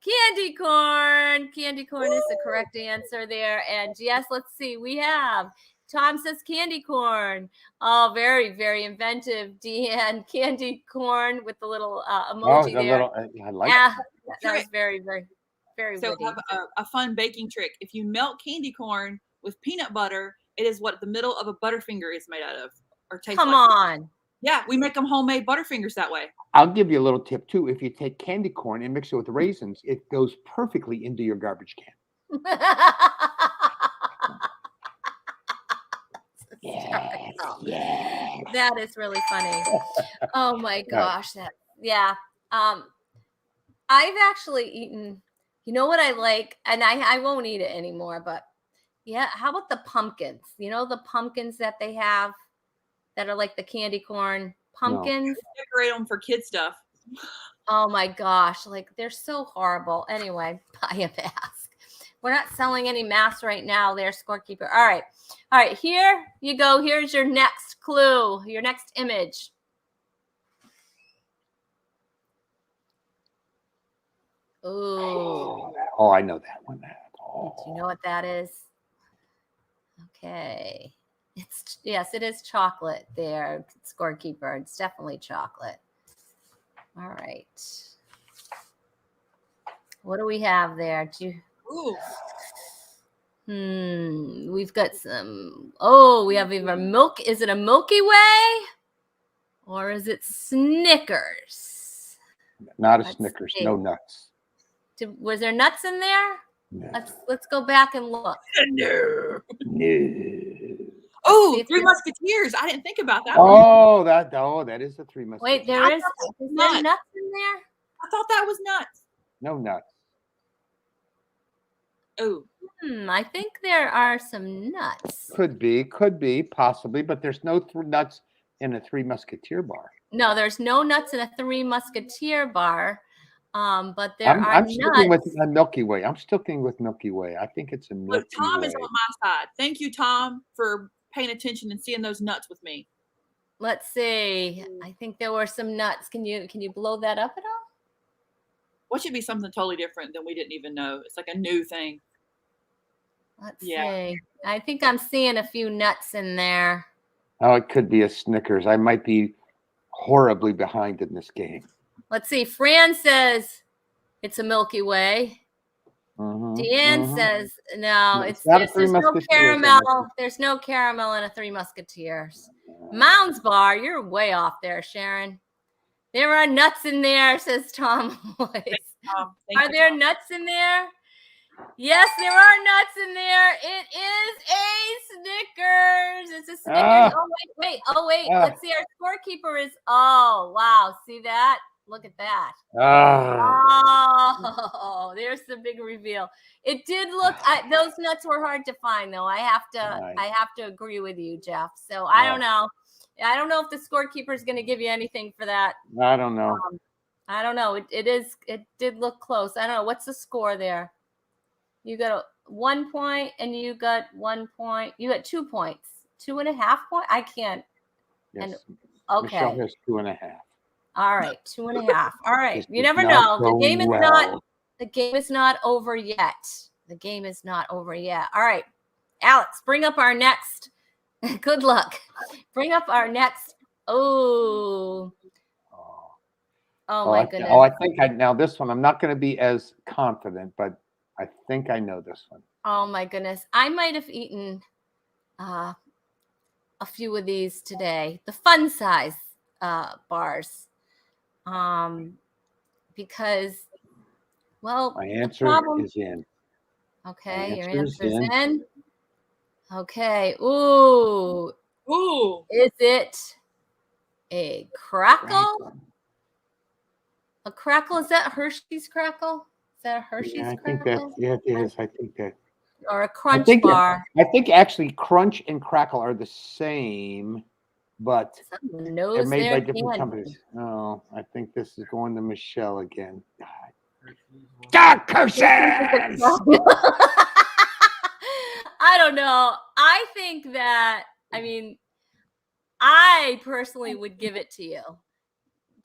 candy corn. Candy corn is the correct answer there. And yes, let's see. We have Tom says candy corn. Oh, very, very inventive, Deanne. Candy corn with the little emoji the there. little. I like. Yeah, that Trick. was very, very, very So witty. have a fun baking trick. If you melt candy corn with peanut butter, it is what the middle of a Butterfinger is made out of, or tastes Come like. on. Yeah, we make them homemade Butterfingers that way. I'll give you a little tip too. If you take candy corn and mix it with raisins, it goes perfectly into your garbage can. That is really funny. Oh my gosh. Yeah. I've actually eaten, you know what I like, and I won't eat it anymore, but yeah, how about the pumpkins? You know, the pumpkins that they have that are like the candy corn pumpkins? Decorate them for kid stuff. Oh my gosh, like they're so horrible. Anyway, buy a mask. We're not selling any masks right now there, scorekeeper. All right, here you go. Here's your next clue, your next image. Ooh. Oh, I know that one. Do you know what that is? Okay. Yes, it is chocolate there, scorekeeper. It's definitely chocolate. All right. What do we have there? Ooh. We've got some. Oh, we have either milk. Is it a Milky Way? Or is it Snickers? Not a Let's Snickers. see. No nuts. Was there nuts in there? No. Let's go back and look. No. No. Oh, Three Musketeers. I didn't think about that one. Oh, that is the Three Musketeers. Wait, there is there nuts in there? I thought that was nuts. No nuts. Oh. I think there are some nuts. Could be, possibly, but there's no nuts in a Three Musketeer bar. No, there's no nuts in a Three Musketeer bar. But there are I'm nuts. sticking with a Milky Way. I'm sticking with Milky Way. I think it's a Milky Look, Tom Way. is on my side. Thank you, Tom, for paying attention and seeing those nuts with me. Let's see. I think there were some nuts. Can you blow that up at all? What should be something totally different than we didn't even know? It's like a new thing. Let's see. I think I'm seeing a few nuts in there. Oh, it could be a Snickers. I might be horribly behind in this game. Let's see. Fran says it's a Milky Way. Deanne says no. There's no caramel. There's no caramel in a Three Musketeers. Mounds Bar, you're way off there, Sharon. There are nuts in there, says Tom Boyce. Are there nuts in there? Yes, there are nuts in there. It is a Snickers. It's a Snickers. Oh, wait. Let's see. Our scorekeeper is. Oh, wow. See that? Look at that. Oh, there's the big reveal. It did look. Those nuts were hard to find, though. I have to agree with you, Jeff. So I don't know. I don't know if the scorekeeper is going to give you anything for that. I don't know. I don't know. It did look close. I don't know. What's the score there? You got 1 point and you got 1 point. You got 2 points. 2.5 points? I can't. Yes. And okay. Michelle has 2.5. All right, 2.5. All right. You never know. The game is not over yet. The game is not over yet. All right. Alex, bring up our next. Good luck. Bring up our next. Oh my goodness. I think now this one, I'm not going to be as confident, but I think I know this one. Oh my goodness. I might have eaten a few of these today. The fun size bars. Because, well, my answer is in. Okay, your answer's in. Okay. Ooh. Ooh. Is it A crackle? A crackle? Is that Hershey's crackle? Is that a Hershey's Yeah, I think crackle? that. Yeah, it is. I think that. Or a I crunch think that, bar? I think actually Crunch and Crackle are the same, but Someone they're knows made by their different candy. companies. Oh, I think this is going to Michelle again. God curses! I don't know. I think that, I mean, I personally would give it to you.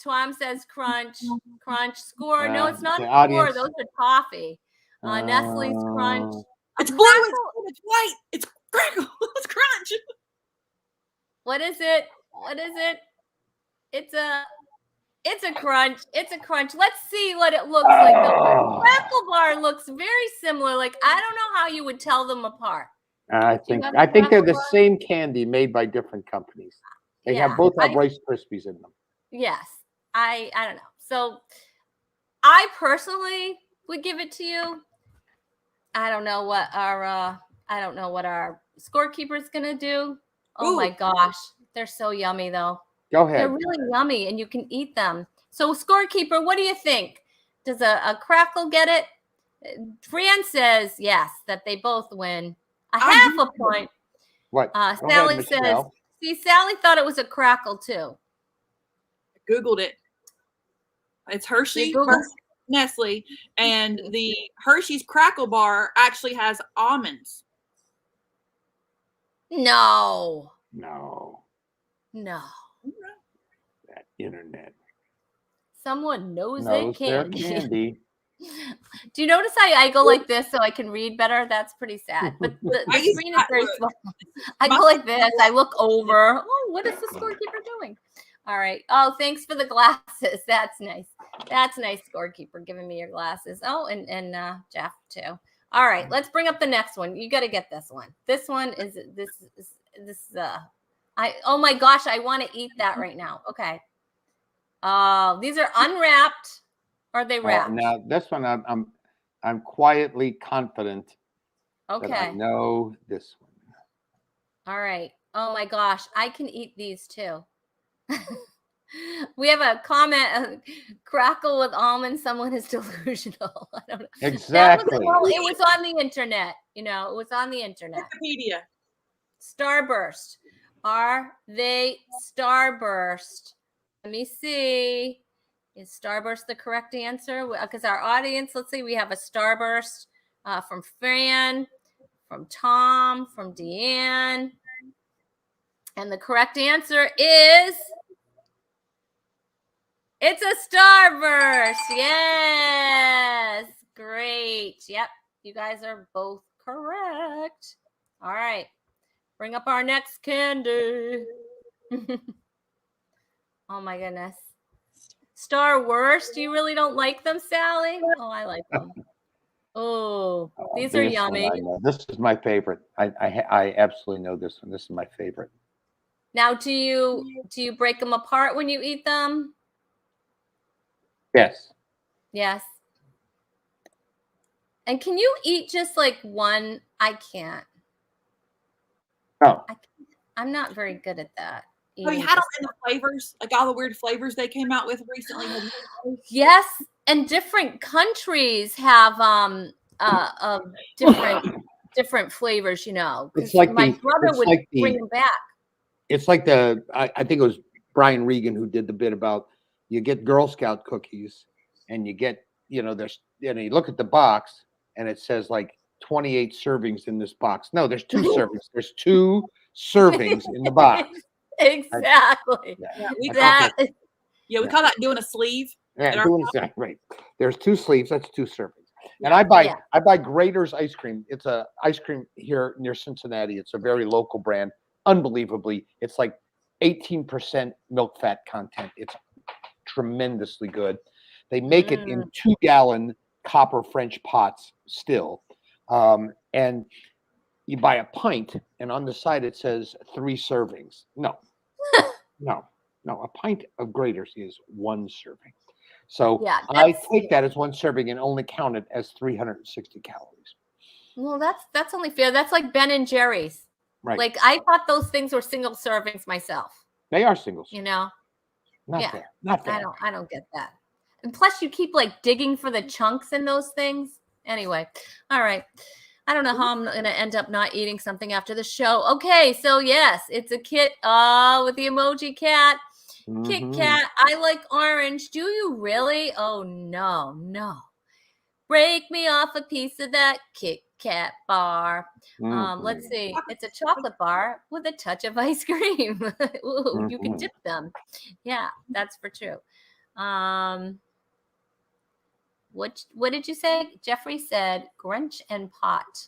Twam says crunch, crunch, score. No, it's not The a score. audience. Those are toffee. Nestle's crunch. A It's blue, crackle. it's white, it's crackle, it's crunch. What is it? What is it? It's a crunch. It's a crunch. Let's see what it looks like. The crackle bar looks very similar. Like, I don't know how you would tell them apart. I Do you think have a I think they're crackle the bar? same candy made by different companies. They Yeah, have both have Rice Krispies in them. yes. I don't know. So I personally would give it to you. I don't know what our scorekeeper is gonna do. Oh my Ooh. gosh, they're so yummy though. Go They're ahead. really yummy, and you can eat them. So scorekeeper, what do you think? Does a crackle get it? Fran says yes, that they both win. A half a point. What? Go ahead, Sally says, Michelle. see, Sally thought it was a crackle too. Googled it. It's Hershey, You Googled? Nestle, and the Hershey's Crackle Bar actually has almonds. No. No, No. that internet Someone knows knows their candy. candy. Do you notice I go like this so I can read better? That's pretty sad. But the I use screen is very that- small. I go like this. I look over. Oh, what is the scorekeeper doing? All right. Oh, thanks for the glasses. That's nice. That's nice, scorekeeper, giving me your glasses. Oh, and Jeff too. All right, let's bring up the next one. You got to get this one. This one is oh my gosh, I want to eat that right now. Okay. These are unwrapped. Or are they wrapped? Now this one, I'm quietly confident that I Okay. know this one. All right. Oh my gosh, I can eat these too. We have a comment, crackle with almonds. Someone is delusional. I don't know. Exactly. It was on the internet. You know, it was on the internet. Wikipedia. Starburst. Are they Starburst? Let me see. Is Starburst the correct answer? Because our audience, let's see, we have a Starburst from Fran, from Tom, from Deanne. And the correct answer is it's a Starburst. Yes. Great. Yep. You guys are both correct. All right. Bring up our next candy. Oh my goodness. Star Wurst. You really don't like them, Sally? Oh, I like them. Oh, these are This one yummy. I know. This is my favorite. I absolutely know this one. This is my favorite. Now, do you break them apart when you eat them? Yes. Yes. And can you eat just like one? I can't. No. I'm not very good at that. So you eating had them just- in the flavors, like all the weird flavors they came out with recently. Yes, and different countries have different flavors. You know, 'cause It's like my brother it's would like bring them back. It's like I think it was Brian Regan who did the bit about you get Girl Scout cookies and you get, you look at the box and it says like 28 servings in this box. No, there's 2 servings. There's 2 servings in the box. Exactly. We That call that doing a sleeve. Yeah, right. There's 2 sleeves. That's 2 servings. And Yeah. I buy Grater's ice cream. It's a ice cream here near Cincinnati. It's a very local brand. Unbelievably, it's like 18% milk fat content. It's tremendously good. They make it in 2-gallon copper French pots still. And you buy a pint, and on the side it says 3 servings. No. A pint of Grater's is 1 serving. So Yeah, I take that as 1 serving and only count it as 360 calories. Well, that's only fair. That's like Ben and Jerry's. Right. Like I thought those things were single servings myself. They are singles. You know, Not Yeah. fair. Not fair. I don't get that. And plus you keep like digging for the chunks in those things. Anyway. All right. I don't know how I'm going to end up not eating something after the show. Okay, so yes, it's a kit with the emoji cat. Kit Kat, I like orange. Do you really? Oh, no, no. Break me off a piece of that Kit Kat bar. Let's see. It's a chocolate bar with a touch of ice cream. Ooh, you can dip them. Yeah, that's for true. What did you say? Jeffrey said Grinch and pot.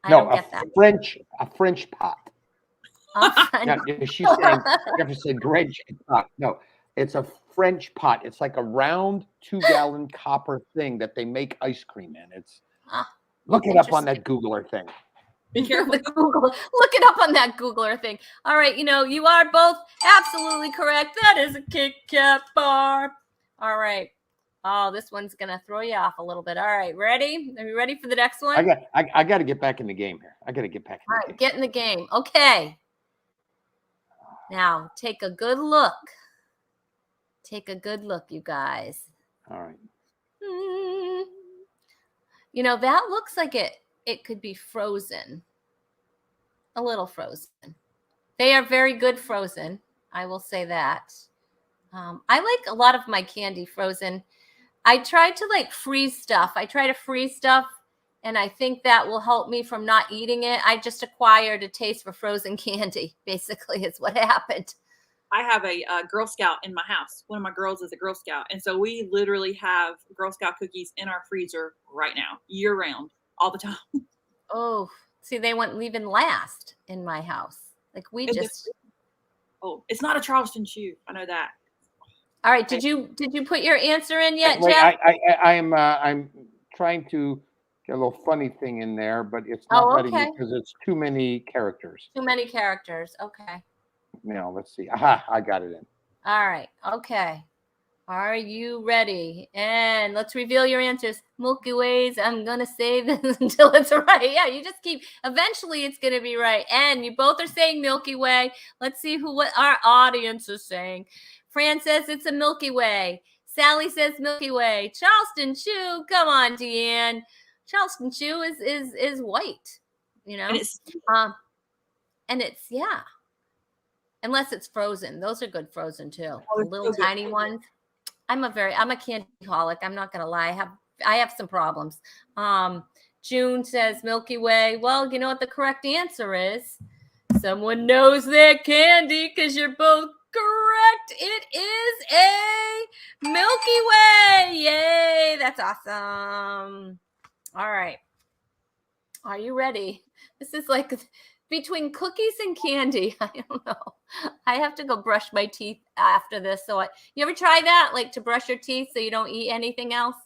I don't get that. A French pot. French. No, she's saying Jeffrey said Grinch and pot. No, it's a French pot. It's like a round 2-gallon copper thing that they make ice cream in. It's look it up on that Googler thing. Be careful. Look it up on that Googler thing. All right, you are both absolutely correct. That is a Kit Kat bar. All right. Oh, this one's gonna throw you off a little bit. All right, ready? Are you ready for the next one? I got to get back in the game here. I got to get back in the game. Get in the game. Okay. Now take a good look. Take a good look, you guys. All right. That looks like it could be frozen. A little frozen. They are very good frozen. I will say that. I like a lot of my candy frozen. I try to freeze stuff. I try to freeze stuff, and I think that will help me from not eating it. I just acquired a taste for frozen candy, basically, is what happened. I have a Girl Scout in my house. One of my girls is a Girl Scout. And so we literally have Girl Scout cookies in our freezer right now, year round, all the time. Oh, see, they wouldn't even last in my house. Oh, it's not a Charleston chew. I know that. All right. Did you put your answer in yet, Wait, Jeff? I'm trying to get a little funny thing in there, but it's not letting me because it's too many characters. Too many characters. Okay. Now let's see. Aha, I got it in. All right. Okay. Are you ready? And let's reveal your answers. Milky Ways. I'm gonna say this until it's right. Yeah, you just keep. Eventually, it's gonna be right. And you both are saying Milky Way. Let's see what our audience is saying. Fran says it's a Milky Way. Sally says Milky Way. Charleston Chew. Come on, Deanne. Charleston Chew is white. And it's yeah. Unless it's frozen. Those are good frozen too. The little tiny ones. I'm a candyholic. I'm not gonna lie. I have some problems. June says Milky Way. Well, you know what the correct answer is? Someone knows their candy because you're both correct. It is a Milky Way. Yay, that's awesome. All right. Are you ready? This is like between cookies and candy. I don't know. I have to go brush my teeth after this. You ever try that? Like to brush your teeth so you don't eat anything else?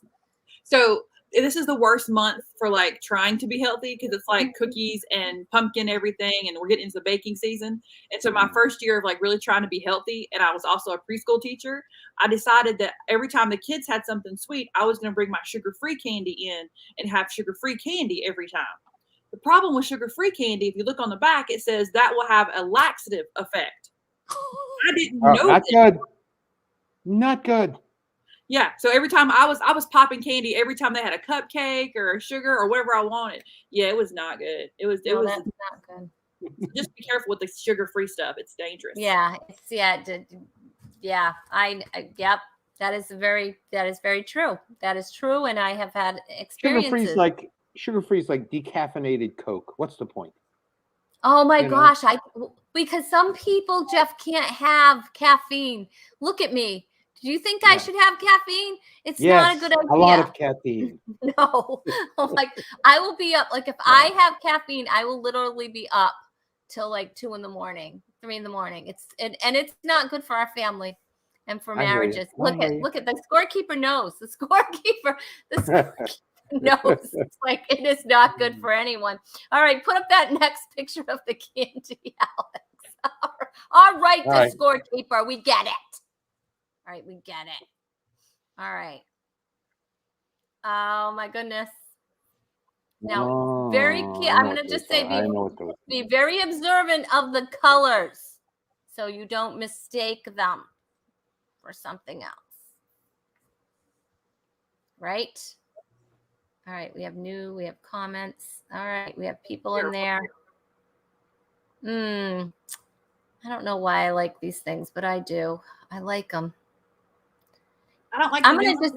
So this is the worst month for trying to be healthy because it's cookies and pumpkin everything, and we're getting into the baking season. And so my first year of really trying to be healthy, and I was also a preschool teacher, I decided that every time the kids had something sweet, I was going to bring my sugar-free candy in and have sugar-free candy every time. The problem with sugar-free candy, if you look on the back, it says that will have a laxative effect. I didn't know not good. Not good. Yeah. So every time I was popping candy every time they had a cupcake or a sugar or whatever I wanted. Yeah, it was not good. It was that's not good. Just be careful with the sugar-free stuff. It's dangerous. Yeah. Yep. That is very true. That is true. And I have had experiences. Sugar-free is like decaffeinated Coke. What's the point? Oh my gosh. Because some people, Jeff, can't have caffeine. Look at me. Do you think I should have caffeine? It's not a good idea. A lot of caffeine. No. I will be up. If I have caffeine, I will literally be up till 2 in the morning, 3 in the morning. It's not good for our family and for marriages. Look at the scorekeeper knows. The scorekeeper knows. It's it is not good for anyone. All right, put up that next picture of the candy, Alex. All right, scorekeeper, we get it. All right, we get it. All right. Oh my goodness. Now, I'm going to just say be very observant of the colors. so you don't mistake them for something else. Right? All right, we have comments. All right, we have people in there. I don't know why I like these things, but I do. I like them. I don't like. I'm gonna just.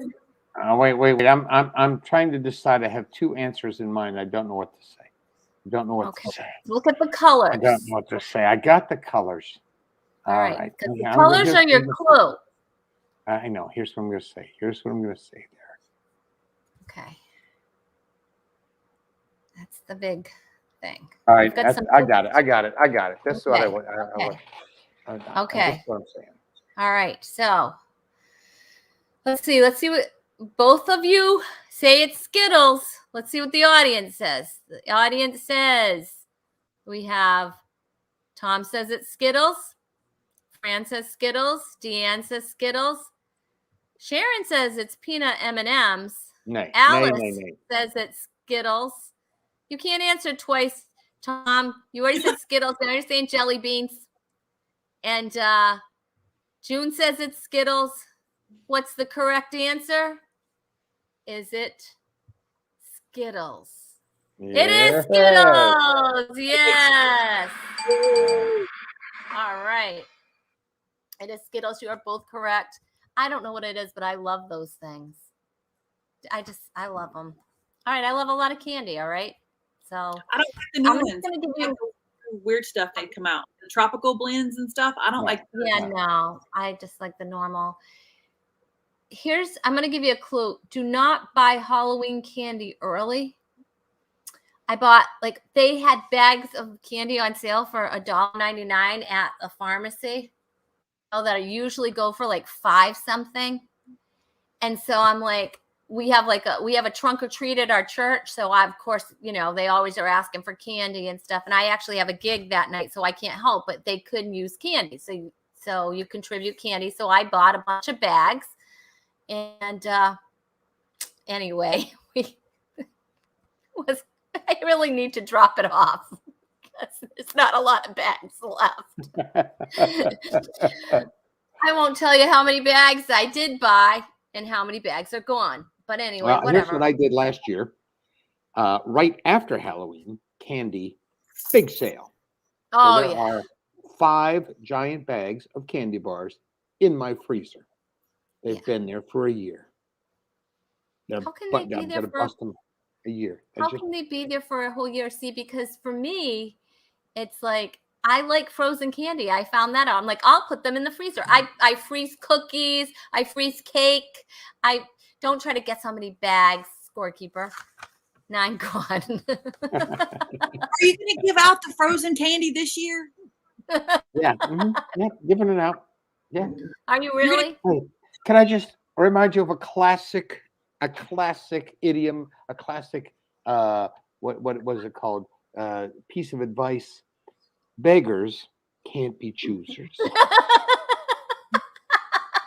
Wait. I'm trying to decide. I have two answers in mind. I don't know what to say. I don't know what to say. Look at the colors. I don't know what to say. I got the colors. All right. Because the colors are your clue. I know. Here's what I'm going to say. Here's what I'm going to say there. Okay. That's the big thing. All right. I got it. That's what I want. Okay. That's what I'm saying. All right. So let's see what both of you say. It's Skittles. Let's see what the audience says. The audience says we have Tom says it's Skittles. Fran says Skittles. Deanne says Skittles. Sharon says it's peanut M&Ms. Alice says it's Skittles. You can't answer twice, Tom. You already said Skittles. Now you're saying jelly beans. And June says it's Skittles. What's the correct answer? Is it Skittles? Yeah. It is Skittles. Yes. All right. It is Skittles. You are both correct. I don't know what it is, but I love those things. I love them. All right. I love a lot of candy. All right. So I don't like the new ones. Gonna give you weird stuff they come out. The tropical blends and stuff. I don't like. Yeah, no. I just like the normal. I'm going to give you a clue. Do not buy Halloween candy early. I bought, they had bags of candy on sale for $1.99 at a pharmacy. That I usually go for $5 something. And so I'm like, we have a trunk or treat at our church. So of course, they always are asking for candy and stuff. And I actually have a gig that night, so I can't help, but they couldn't use candy. So you contribute candy. So I bought a bunch of bags. And anyway, I really need to drop it off because there's not a lot of bags left. I won't tell you how many bags I did buy and how many bags are gone. But anyway, whatever. Here's what I did last year. Right after Halloween, candy, big sale. Oh, so there are 5 giant bags of candy bars in my freezer. They've been there for a year. How can they be there for a year? How can they be there for a whole year? See, because for me, it's I like frozen candy. I found that out. I'm I'll put them in the freezer. I freeze cookies. I freeze cake. I don't try to get so many bags, scorekeeper. 9 gone. Are you going to give out the frozen candy this year? Yeah. Yeah, giving it out. Yeah. Are you really? Can I just remind you of a classic idiom, a classic what was it called? Piece of advice. Beggars can't be choosers.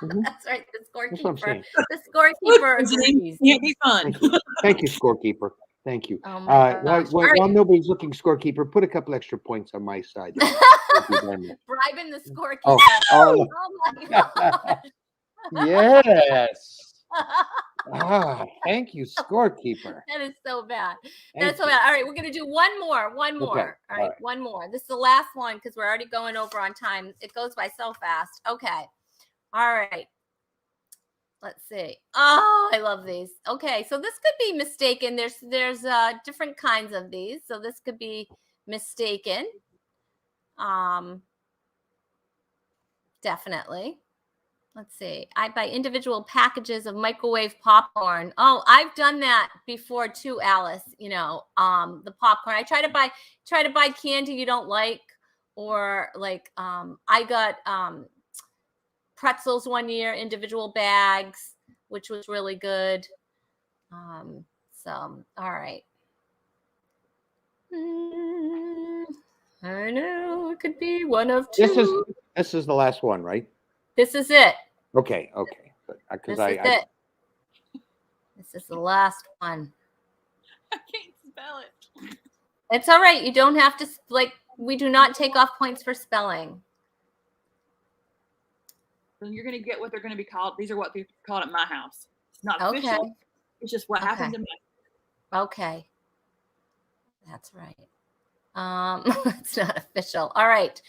That's right. The scorekeeper. The scorekeeper agrees. Can't be fun. Thank you, scorekeeper. Thank you. Oh my gosh. While nobody's looking, scorekeeper, put a couple extra points on my side. Bribing the scorekeeper. Oh my gosh. Yes. Thank you, scorekeeper. That is so bad. That's so bad. All right, we're going to do one more. Okay. All right, one more. This is the last one because we're already going over on time. It goes by so fast. Okay. All right. Let's see. Oh, I love these. Okay, so this could be mistaken. There's different kinds of these. So this could be mistaken. Definitely. Let's see. I buy individual packages of microwave popcorn. Oh, I've done that before too, Alice. The popcorn. I try to buy candy you don't like, or I got pretzels one year, individual bags, which was really good. All right. I know it could be one of two. This is the last one, right? This is it. Okay. This is it. This is the last one. I can't spell it. It's all right. You don't have to we do not take off points for spelling. then you're going to get what they're going to be called. These are what they're called at my house. It's not Okay. official. It's just what happens in my. Okay. That's right. It's not official. All right.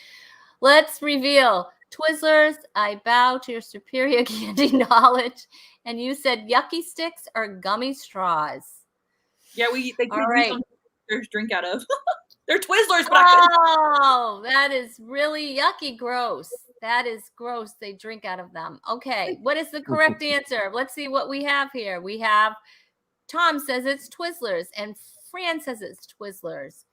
Let's reveal. Twizzlers, I bow to your superior candy knowledge. And you said yucky sticks or gummy straws. Yeah, they All right. drink out of. They're Twizzlers, but I that is really yucky, gross. That is gross. They drink out of them. Okay, what is the correct answer? Let's see what we have here. We have Tom says it's Twizzlers, and Fran says it's Twizzlers.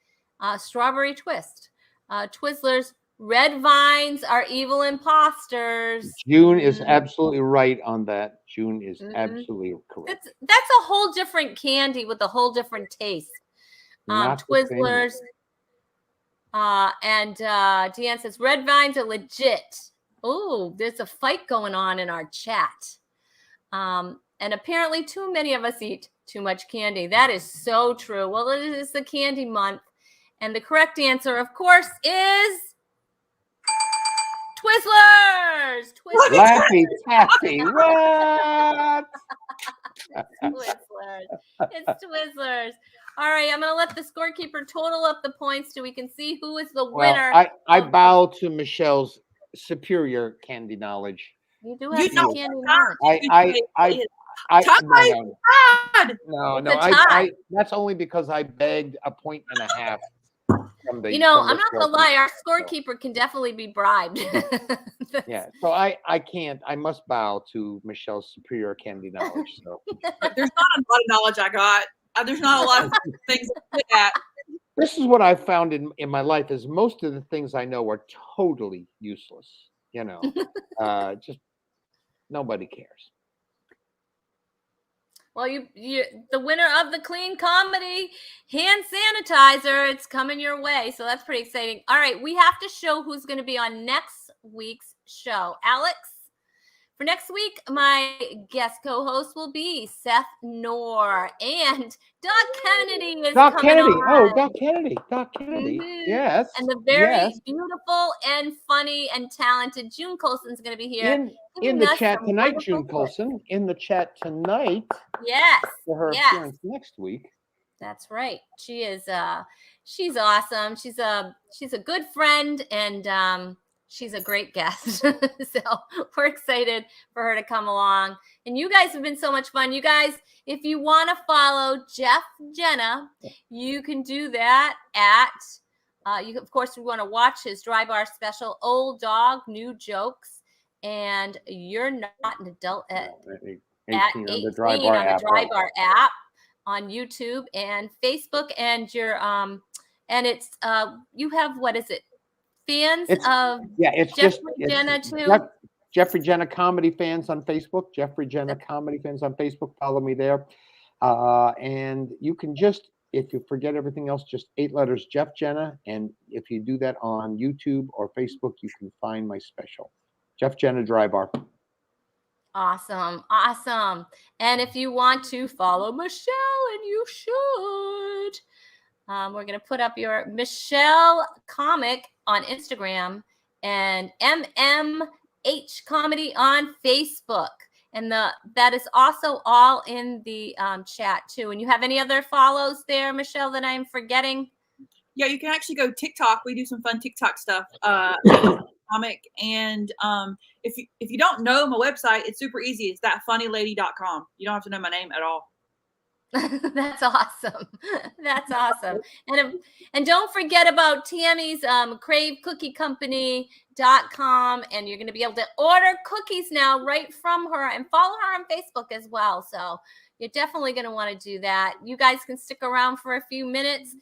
Strawberry twist. Twizzlers. Red vines are evil imposters. June is absolutely right on that. June is absolutely correct. That's a whole different candy with a whole different taste. Twizzlers. And Deanne says red vines are legit. Oh, there's a fight going on in our chat. And apparently too many of us eat too much candy. That is so true. Well, it is the candy month. And the correct answer, of course, is Twizzlers. Laffy Taffy. What? Twizzlers. It's Twizzlers. All right, I'm going to let the scorekeeper total up the points so we can see who is the winner. Well, I bow to Michelle's superior candy knowledge. You do have some candy knowledge. No. That's only because I begged a point and a half. I'm not gonna lie, our scorekeeper can definitely be bribed. Yeah, so I can't. I must bow to Michelle's superior candy knowledge. So there's not a lot of knowledge I got. There's not a lot of things that. This is what I've found in my life: is most of the things I know are totally useless. Just nobody cares. Well, you the winner of the clean comedy hand sanitizer, it's coming your way. So that's pretty exciting. All right, we have to show who's going to be on next week's show. Alex, for next week, my guest co-host will be Seth Knorr and Doc Kennedy is Doc coming Kennedy. on. Oh, Doc Kennedy. Yes. And the very beautiful and funny and talented June Colson's going to be here. In the chat tonight, June Colson. In the chat tonight. Yes. For her appearance next week. That's right. She is she's awesome. She's a good friend and she's a great guest. So we're excited for her to come along. And you guys have been so much fun. You guys, if you want to follow Jeff Jenna, you can do that at of course, we want to watch his Dry Bar special, Old Dog, New Jokes. And you're not an adult at 18 on the Dry Bar app on YouTube and Facebook, and your and it's you have, what is it, fans of Jeffrey Jenna too? Jeffrey Jenna Comedy Fans on Facebook. Jeffrey Jenna Comedy Fans on Facebook. Follow me there, and you can just, if you forget everything else, just 8 letters, Jeff Jenna, and if you do that on YouTube or Facebook, you can find my special. Jeff Jenna Dry Bar. Awesome. And if you want to follow Michelle, and you should, we're going to put up your Michelle Comic on Instagram and MMH Comedy on Facebook. And that is also all in the chat too. And you have any other follows there, Michelle, that I'm forgetting? Yeah, you can actually go TikTok. We do some fun TikTok stuff. Comic, and if you don't know my website, it's super easy. It's thatfunnylady.com. You don't have to know my name at all. That's awesome. That's awesome. And don't forget about Tammy's cravecookie.com, and you're going to be able to order cookies now right from her, and follow her on Facebook as well. So you're definitely going to want to do that. You guys can stick around for a few minutes.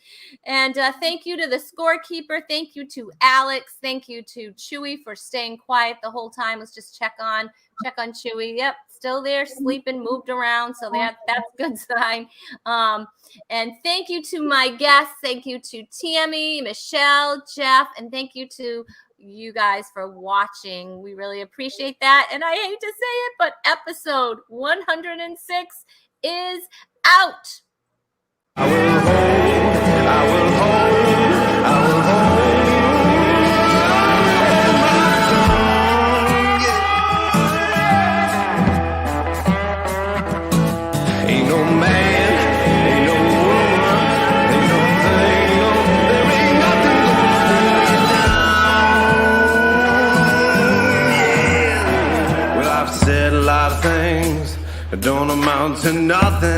And thank you to the scorekeeper. Thank you to Alex. Thank you to Chewy for staying quiet the whole time. Let's just check on Chewy. Yep, still there, sleeping, moved around. So that's a good sign. And thank you to my guests. Thank you to Tammy, Michelle, Jeff, and thank you to you guys for watching. We really appreciate that. And I hate to say it, but episode 106 is out. I will hold my tongue, yeah. to nothing.